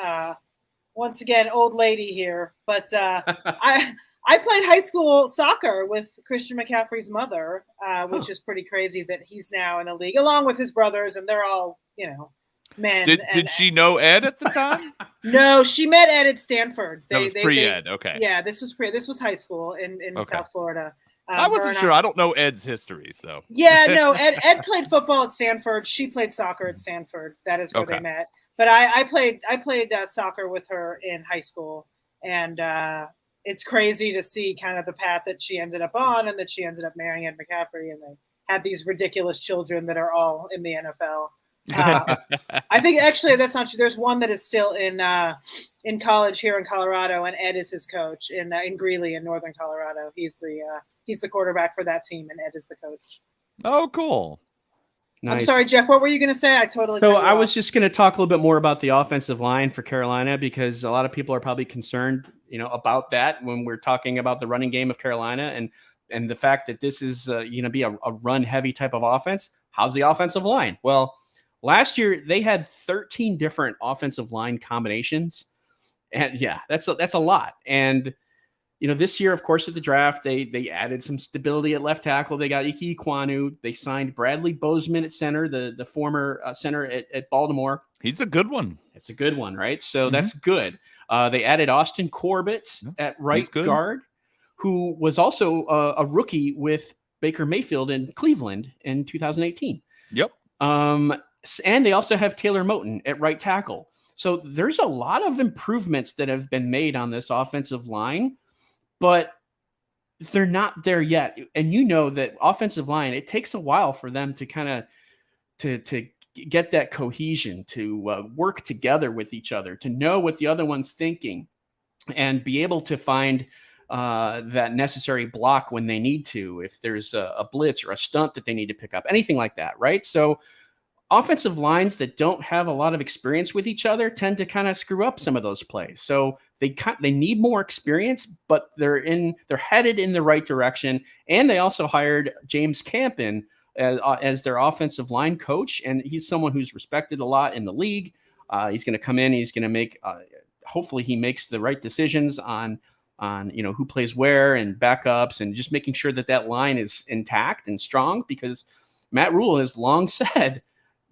Once again, old lady here, but I played high school soccer with Christian McCaffrey's mother, which is pretty crazy that he's now in a league along with his brothers, and they're all, men. Did she know Ed at the time? No, she met Ed at Stanford. That was pre-Ed. Okay. Yeah, this was high school in South Florida. I wasn't sure. I don't know Ed's history, so. Yeah, no, Ed played football at Stanford. She played soccer at Stanford. That is where they met. But I played soccer with her in high school, and it's crazy to see kind of the path that she ended up on, and that she ended up marrying Ed McCaffrey, and they had these ridiculous children that are all in the NFL. I think actually that's not true. There's one that is still in college here in Colorado, and Ed is his coach in Greeley in northern Colorado. He's the quarterback for that team, and Ed is the coach. Oh, cool. Nice. I'm sorry, Jeff. What were you going to say? I totally. So I was just going to talk a little bit more about the offensive line for Carolina, because a lot of people are probably concerned, about that when we're talking about the running game of Carolina. And and the fact that this is going to be a run heavy type of offense. How's the offensive line? Well, last year they had 13 different offensive line combinations, and yeah, that's a lot. And this year, of course, at the draft, they added some stability at left tackle. They got Ike Ekwonu. They signed Bradley Bozeman at center, the former center at Baltimore. He's a good one. It's a good one, right? So that's good. They added Austin Corbett at right guard, who was also a rookie with Baker Mayfield in Cleveland in 2018. Yep. And they also have Taylor Moton at right tackle. So there's a lot of improvements that have been made on this offensive line, but they're not there yet. And that offensive line, it takes a while for them to kind of to get that cohesion, to work together with each other, to know what the other one's thinking, and be able to find that necessary block when they need to, if there's a blitz or a stunt that they need to pick up, anything like that, right? So offensive lines that don't have a lot of experience with each other tend to kind of screw up some of those plays. So they need more experience, but they're headed in the right direction. And they also hired James Campen as their offensive line coach, and he's someone who's respected a lot in the league. He's going to come in. He's going to make. Hopefully, he makes the right decisions on who plays where and backups, and just making sure that line is intact and strong. Because Matt Rule has long said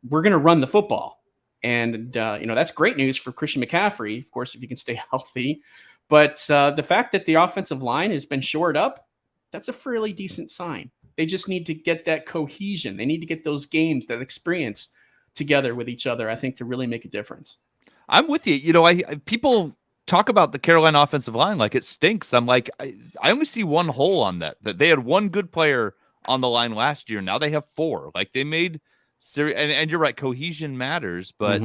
we're going to run the football, and that's great news for Christian McCaffrey, of course, if he can stay healthy. But the fact that the offensive line has been shored up, that's a fairly decent sign. They just need to get that cohesion. They need to get those games, that experience together with each other, I think, to really make a difference. I'm with you. People talk about the Carolina offensive line like it stinks. I'm like, I only see one hole on that they had one good player on the line last year. Now they have four. Like, they made serious, and you're right, cohesion matters. But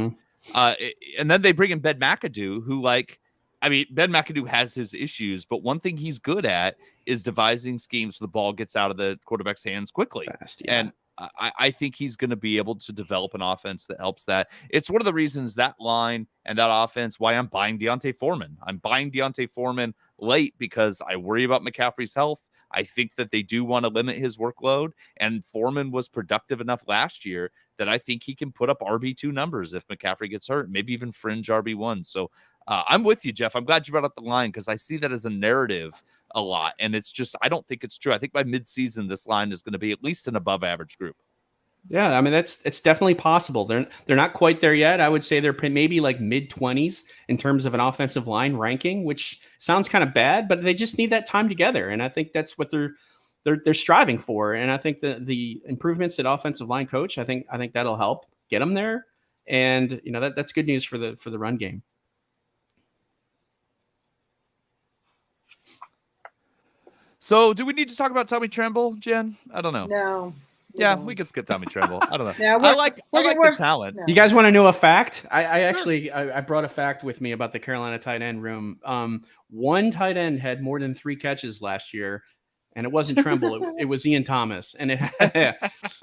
and then they bring in Ben McAdoo, who, Ben McAdoo has his issues, but one thing he's good at is devising schemes so the ball gets out of the quarterback's hands quickly. Fast, yeah. And I think he's going to be able to develop an offense that helps that. It's one of the reasons that line and that offense, why I'm buying Deontay Foreman. I'm buying Deontay Foreman late because I worry about McCaffrey's health. I think that they do want to limit his workload, and Foreman was productive enough last year that I think he can put up RB2 numbers if McCaffrey gets hurt, maybe even fringe RB1. So I'm with you, Jeff. I'm glad you brought up the line, because I see that as a narrative a lot, and it's just, I don't think it's true. I think by midseason this line is going to be at least an above average group. Yeah, I mean, it's definitely possible. They're not quite there yet. I would say they're maybe like mid-20s in terms of an offensive line ranking, which sounds kind of bad, but they just need that time together, and I think that's what they're striving for. And I think the improvements at offensive line coach, I think that'll help get them there, and that's good news for the run game. So, do we need to talk about Tommy Tremble, Jen? I don't know. No. Yeah, we could skip Tommy Tremble. I don't know. Yeah, I like the talent. No. You guys want to know a fact? I actually brought a fact with me about the Carolina tight end room. One tight end had more than 3 catches last year, and it wasn't Tremble. it was Ian Thomas. And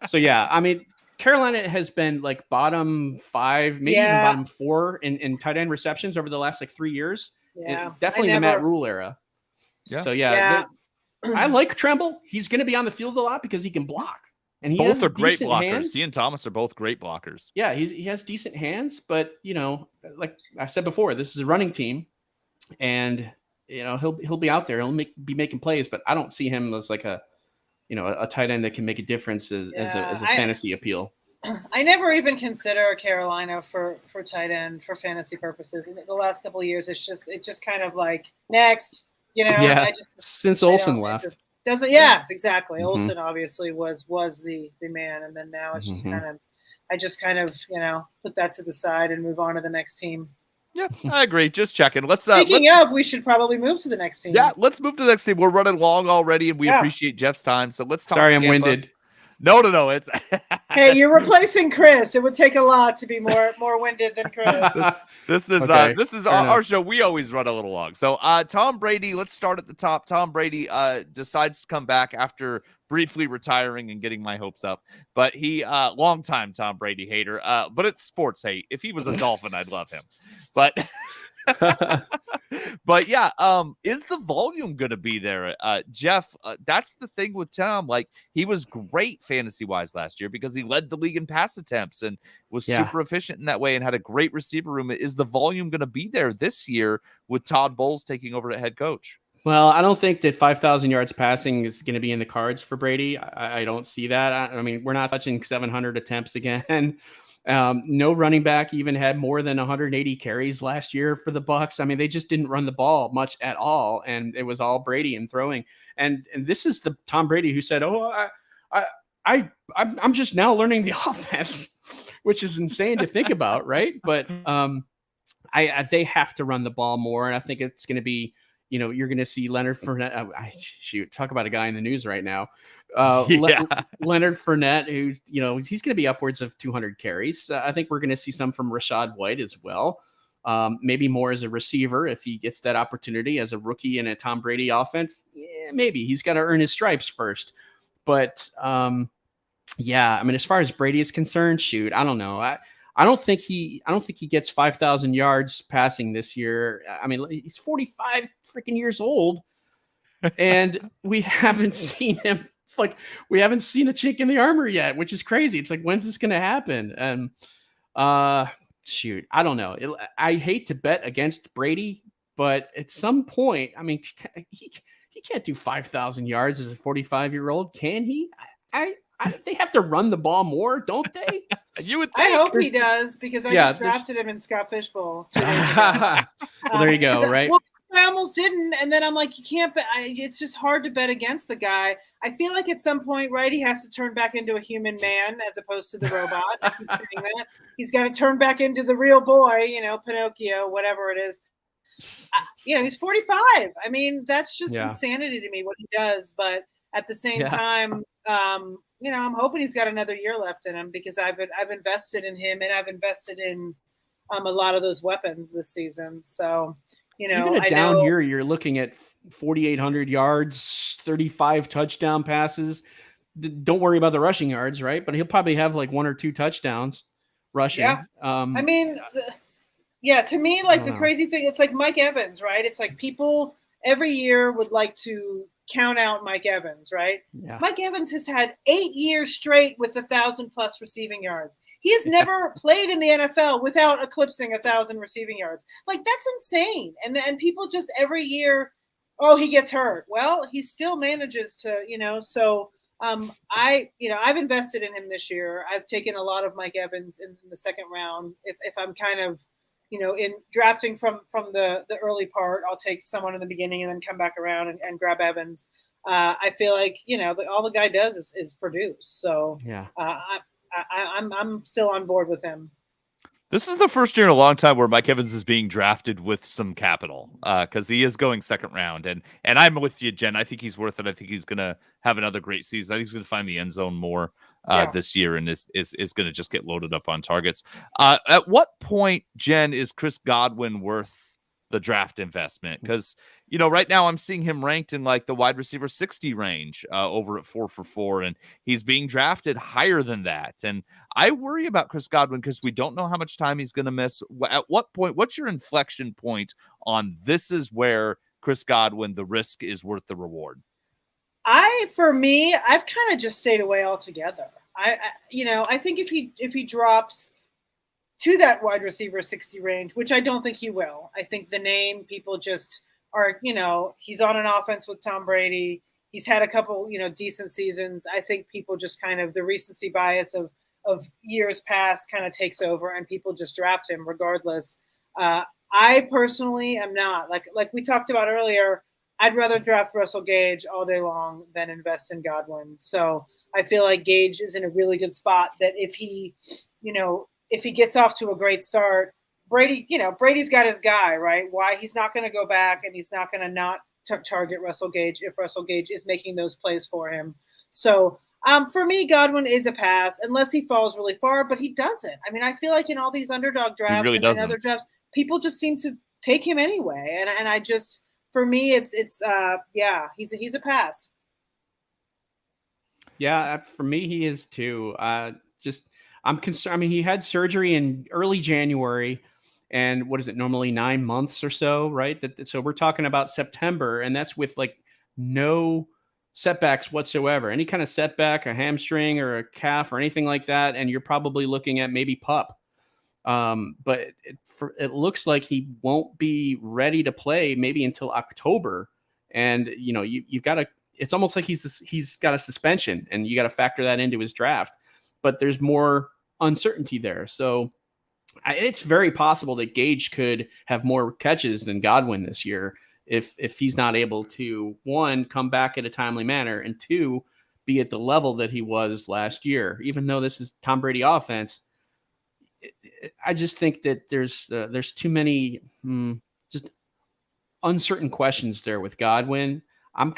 so, yeah, I mean, Carolina has been like bottom 5, maybe even bottom 4 in tight end receptions over the last 3 years. Yeah, definitely the Matt Rule era. Yeah. So, I like Tremble. He's going to be on the field a lot because he can block. And he both are great blockers. Hands. He and Thomas are both great blockers. Yeah, he has decent hands, but like I said before, this is a running team, and he'll be out there. He'll be making plays, but I don't see him as like a tight end that can make a difference as a fantasy appeal. I never even consider Carolina for tight end for fantasy purposes. In the last couple of years, it's just kind of like next. Since Olsen left. Exactly. Mm-hmm. Olsen obviously was the man, and then now it's just I just kind of put that to the side and move on to the next team. Yeah, I agree. Just checking. Speaking of, we should probably move to the next team. Yeah, let's move to the next team. We're running long already, and we appreciate Jeff's time. So let's talk. Sorry, I'm winded. No. It's hey, you're replacing Chris. It would take a lot to be more winded than Chris. This is our show. We always run a little long. So Tom Brady, let's start at the top. Tom Brady decides to come back after briefly retiring and getting my hopes up. But he longtime Tom Brady hater. But it's sports hate. If he was a Dolphin, I'd love him. But But yeah, is the volume going to be there? Jeff, that's the thing with Tom. Like, he was great fantasy wise last year because he led the league in pass attempts and was super efficient in that way and had a great receiver room. Is the volume going to be there this year with Todd Bowles taking over as head coach? Well, I don't think that 5,000 yards passing is going to be in the cards for Brady. I don't see that. I mean, we're not touching 700 attempts again. No running back even had more than 180 carries last year for the Bucs. I mean, they just didn't run the ball much at all, and it was all Brady and throwing. And this is the Tom Brady who said, "Oh, I'm just now learning the offense," which is insane to think about, right? But they have to run the ball more, and I think it's going to be. You're going to see Leonard Fournette. Talk about a guy in the news right now. Leonard Fournette, who's, he's going to be upwards of 200 carries. I think we're going to see some from Rashad White as well. Maybe more as a receiver if he gets that opportunity as a rookie in a Tom Brady offense. Yeah, maybe he's got to earn his stripes first. But I mean, as far as Brady is concerned, I don't know. I don't think he gets 5,000 yards passing this year. I mean, he's 45 freaking years old, and we haven't seen him. We haven't seen a chink in the armor yet, which is crazy. It's like, when's this going to happen? And I don't know. I hate to bet against Brady, but at some point, I mean, he can't do 5,000 yards as a 45-year-old, can he? They have to run the ball more, don't they? You would think. I hope he does, because I just drafted him in Scott Fishbowl 2 days ago. Well, there you go, right? Well, I almost didn't, and then I'm like, you can't bet. It's just hard to bet against the guy. I feel like at some point, right, he has to turn back into a human man as opposed to the robot. I keep saying that. He's got to turn back into the real boy, Pinocchio, whatever it is. He's 45. I mean, that's just insanity to me what he does. But at the same time, I'm hoping he's got another year left in him, because I've invested in him, and I've invested in a lot of those weapons this season. So, even down here, you're looking at 4,800 yards, 35 touchdown passes. Don't worry about the rushing yards, right? But he'll probably have like 1 or 2 touchdowns rushing. Yeah. I mean, to me, the crazy thing, it's like Mike Evans, right? It's like people every year would like to count out Mike Evans, right? Yeah. Mike Evans has had 8 years straight with 1,000+ receiving yards. He has never played in the NFL without eclipsing 1,000 receiving yards. That's insane. And people just every year, he gets hurt. Well, he still manages to, so I've invested in him this year. I've taken a lot of Mike Evans in the second round. If I'm kind of, in drafting from the early part, I'll take someone in the beginning and then come back around and grab Evans. I feel like, all the guy does is produce. So I'm still on board with him. This is the first year in a long time where Mike Evans is being drafted with some capital, because he is going second round. And I'm with you, Jen. I think he's worth it. I think he's going to have another great season. I think he's going to find the end zone more this year, and is going to just get loaded up on targets. At what point, Jen, is Chris Godwin worth the draft investment? Because, right now I'm seeing him ranked in the wide receiver 60 range over at 4 for 4, and he's being drafted higher than that. And I worry about Chris Godwin because we don't know how much time he's going to miss. At what point, what's your inflection point on this is where Chris Godwin, the risk is worth the reward? For me, I've kind of just stayed away altogether. I think if he drops to that wide receiver 60 range, which I don't think he will. I think the name, people just are, he's on an offense with Tom Brady. He's had a couple, decent seasons. I think people just kind of, the recency bias of years past kind of takes over, and people just draft him regardless. I personally am not. Like we talked about earlier, I'd rather draft Russell Gage all day long than invest in Godwin. So I feel like Gage is in a really good spot that if he gets off to a great start, Brady's got his guy, right? Why he's not going to go back, and he's not going to not target Russell Gage if Russell Gage is making those plays for him. So for me, Godwin is a pass unless he falls really far, but he doesn't. I mean, I feel like in all these underdog drafts and other drafts, people just seem to take him anyway. And I just, for me, it's he's a pass. Yeah, for me, he is too. I'm concerned. I mean, he had surgery in early January, And what is it, normally 9 months or so, right? So we're talking about September, and that's with like no setbacks whatsoever. Any kind of setback, a hamstring or a calf or anything like that, and you're probably looking at maybe pup. But it looks like he won't be ready to play maybe until October. And you've got to. It's almost like he's got a suspension, and you got to factor that into his draft. But there's more uncertainty there, so it's very possible that Gage could have more catches than Godwin this year if he's not able to, one, come back in a timely manner, and two, be at the level that he was last year. Even though this is Tom Brady offense, I just think that there's too many just uncertain questions there with Godwin. I'm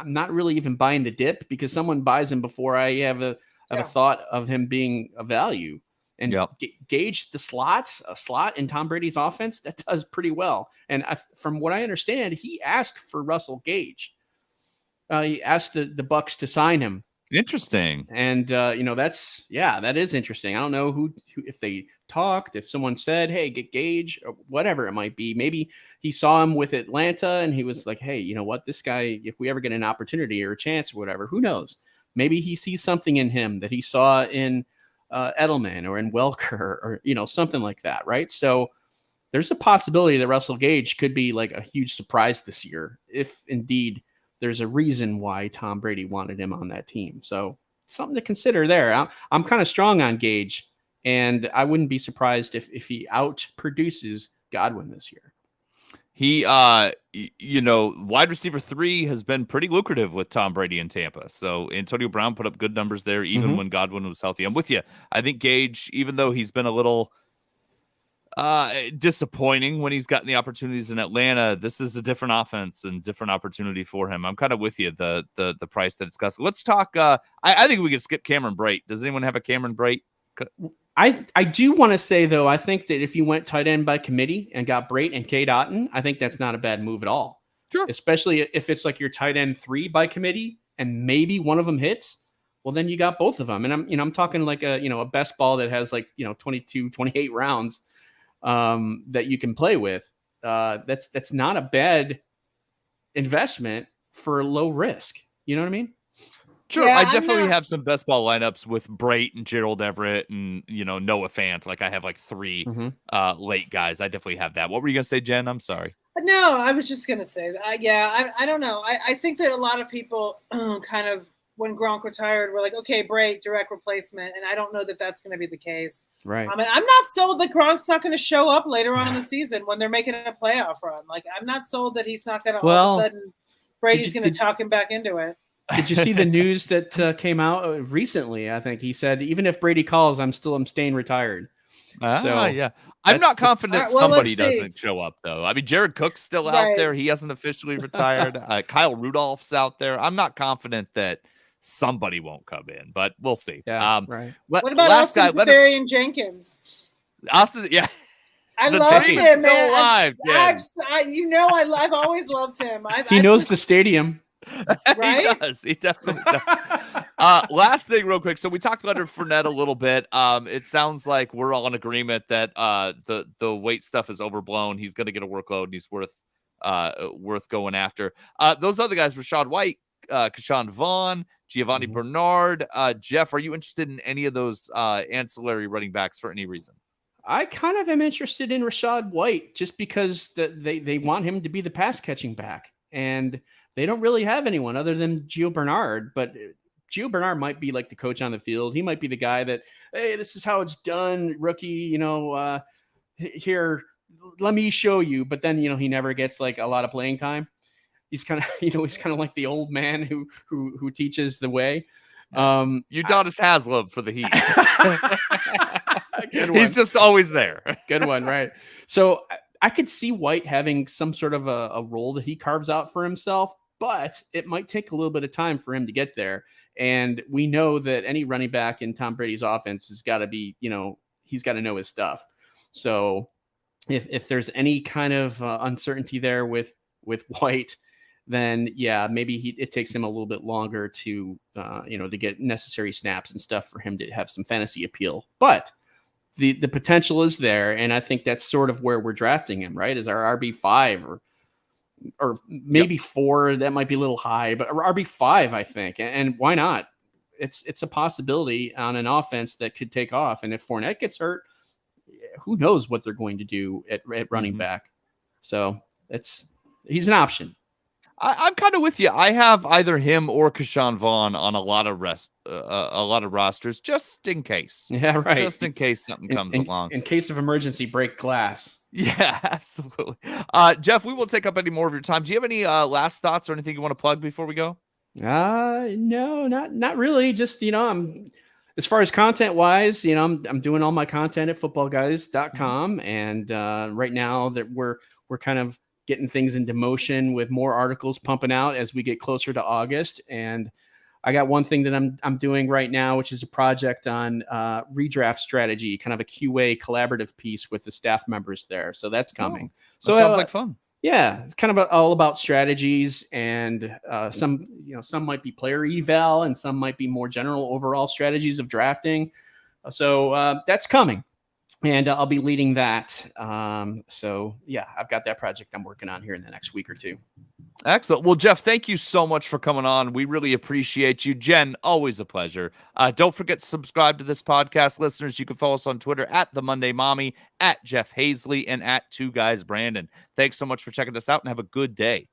not really even buying the dip because someone buys him before I have a thought of him being a value. And Gage, a slot in Tom Brady's offense, that does pretty well. And from what I understand, he asked for Russell Gage. He asked the Bucs to sign him. Interesting. And that is interesting. I don't know who if they talked, if someone said, "Hey, get Gage," or whatever it might be. Maybe he saw him with Atlanta and he was like, "Hey, you know what? This guy, if we ever get an opportunity or a chance or whatever, who knows? Maybe he sees something in him that he saw in Edelman or in Welker or something like that, right?" So there's a possibility that Russell Gage could be like a huge surprise this year, if indeed there's a reason why Tom Brady wanted him on that team. So something to consider there. I'm kind of strong on Gage, and I wouldn't be surprised if he outproduces Godwin this year. He, wide receiver 3 has been pretty lucrative with Tom Brady in Tampa. So Antonio Brown put up good numbers there, even when Godwin was healthy. I'm with you. I think Gage, even though he's been a little disappointing when he's gotten the opportunities in Atlanta, this is a different offense and different opportunity for him. I'm kind of with you. The price that it's cost. Let's talk. I think we could skip Cameron Brate. Does anyone have a Cameron Brate? I do want to say, though, I think that if you went tight end by committee and got Brate and Cade Otton, I think that's not a bad move at all. Sure. Especially if it's like your tight end 3 by committee and maybe one of them hits. Well, then you got both of them. And I'm talking like a best ball that has like, 22, 28 rounds that you can play with. That's not a bad investment for low risk. You know what I mean? Sure, yeah, I definitely have some best ball lineups with Brate and Gerald Everett and Noah Fant. Like I have like 3 late guys. I definitely have that. What were you gonna say, Jen? I'm sorry. No, I was just gonna say that. I don't know. I think that a lot of people kind of when Gronk retired were like, okay, Brate, direct replacement, and I don't know that that's going to be the case. Right. I mean, I'm not sold that Gronk's not going to show up later on in the season when they're making a playoff run. Like I'm not sold that he's not going to all of a sudden Brady's going to talk him back into it. Did you see the news that came out recently? I think he said, even if Brady calls, I'm staying retired. Yeah. I'm not confident somebody doesn't show up, though. I mean, Jared Cook's still out there. He hasn't officially retired. Kyle Rudolph's out there. I'm not confident that somebody won't come in, but we'll see. Yeah, right. What about Austin Seferian Jenkins? Austin, yeah. I love him, man. Alive, I've always loved him. He knows the stadium. Right? He does. He definitely does. Last thing real quick. So we talked about Fournette a little bit. It sounds like we're all in agreement that the weight stuff is overblown. He's going to get a workload and he's worth going after. Those other guys, Rashad White, Keshawn Vaughn, Giovanni Bernard. Jeff, are you interested in any of those ancillary running backs for any reason? I kind of am interested in Rashad White just because they want him to be the pass catching back. And they don't really have anyone other than Gio Bernard, but Gio Bernard might be like the coach on the field. He might be the guy that, hey, this is how it's done, rookie, here, let me show you. But then, he never gets like a lot of playing time. He's kind of like the old man who teaches the way. Udonis Haslem for the Heat. Good one. He's just always there. Good one, right? So I could see White having some sort of a role that he carves out for himself, but it might take a little bit of time for him to get there. And we know that any running back in Tom Brady's offense has got to be, he's got to know his stuff. So if there's any kind of uncertainty there with White, then yeah, maybe it takes him a little bit longer to get necessary snaps and stuff for him to have some fantasy appeal. But the potential is there, and I think that's sort of where we're drafting him, right? Is our RB5 or maybe 4? That might be a little high, but RB5, I think, and why not? It's a possibility on an offense that could take off, and if Fournette gets hurt, who knows what they're going to do at running back. So he's an option. I'm kind of with you. I have either him or Keyshawn Vaughn on a lot of rosters, just in case. Yeah, right. Just in case something comes along. In case of emergency, break glass. Yeah, absolutely. Jeff, we won't take up any more of your time. Do you have any last thoughts or anything you want to plug before we go? No, not really. Just, I'm as far as content wise, I'm doing all my content at footballguys.com. And right now that we're kind of getting things into motion with more articles pumping out as we get closer to August. And I got one thing that I'm doing right now, which is a project on redraft strategy, kind of a QA collaborative piece with the staff members there. So that's coming. That sounds like fun. Yeah, it's kind of all about strategies, and some might be player eval, and some might be more general overall strategies of drafting. So that's coming, and I'll be leading that. So yeah, I've got that project I'm working on here in the next week or two. Excellent. Well, Jeff, thank you so much for coming on. We really appreciate you. Jen, always a pleasure. Don't forget to subscribe to this podcast, listeners. You can follow us on Twitter at The Monday Mommy, at Jeff Haseley, and at 2 Guys Brandon. Thanks so much for checking us out, and have a good day.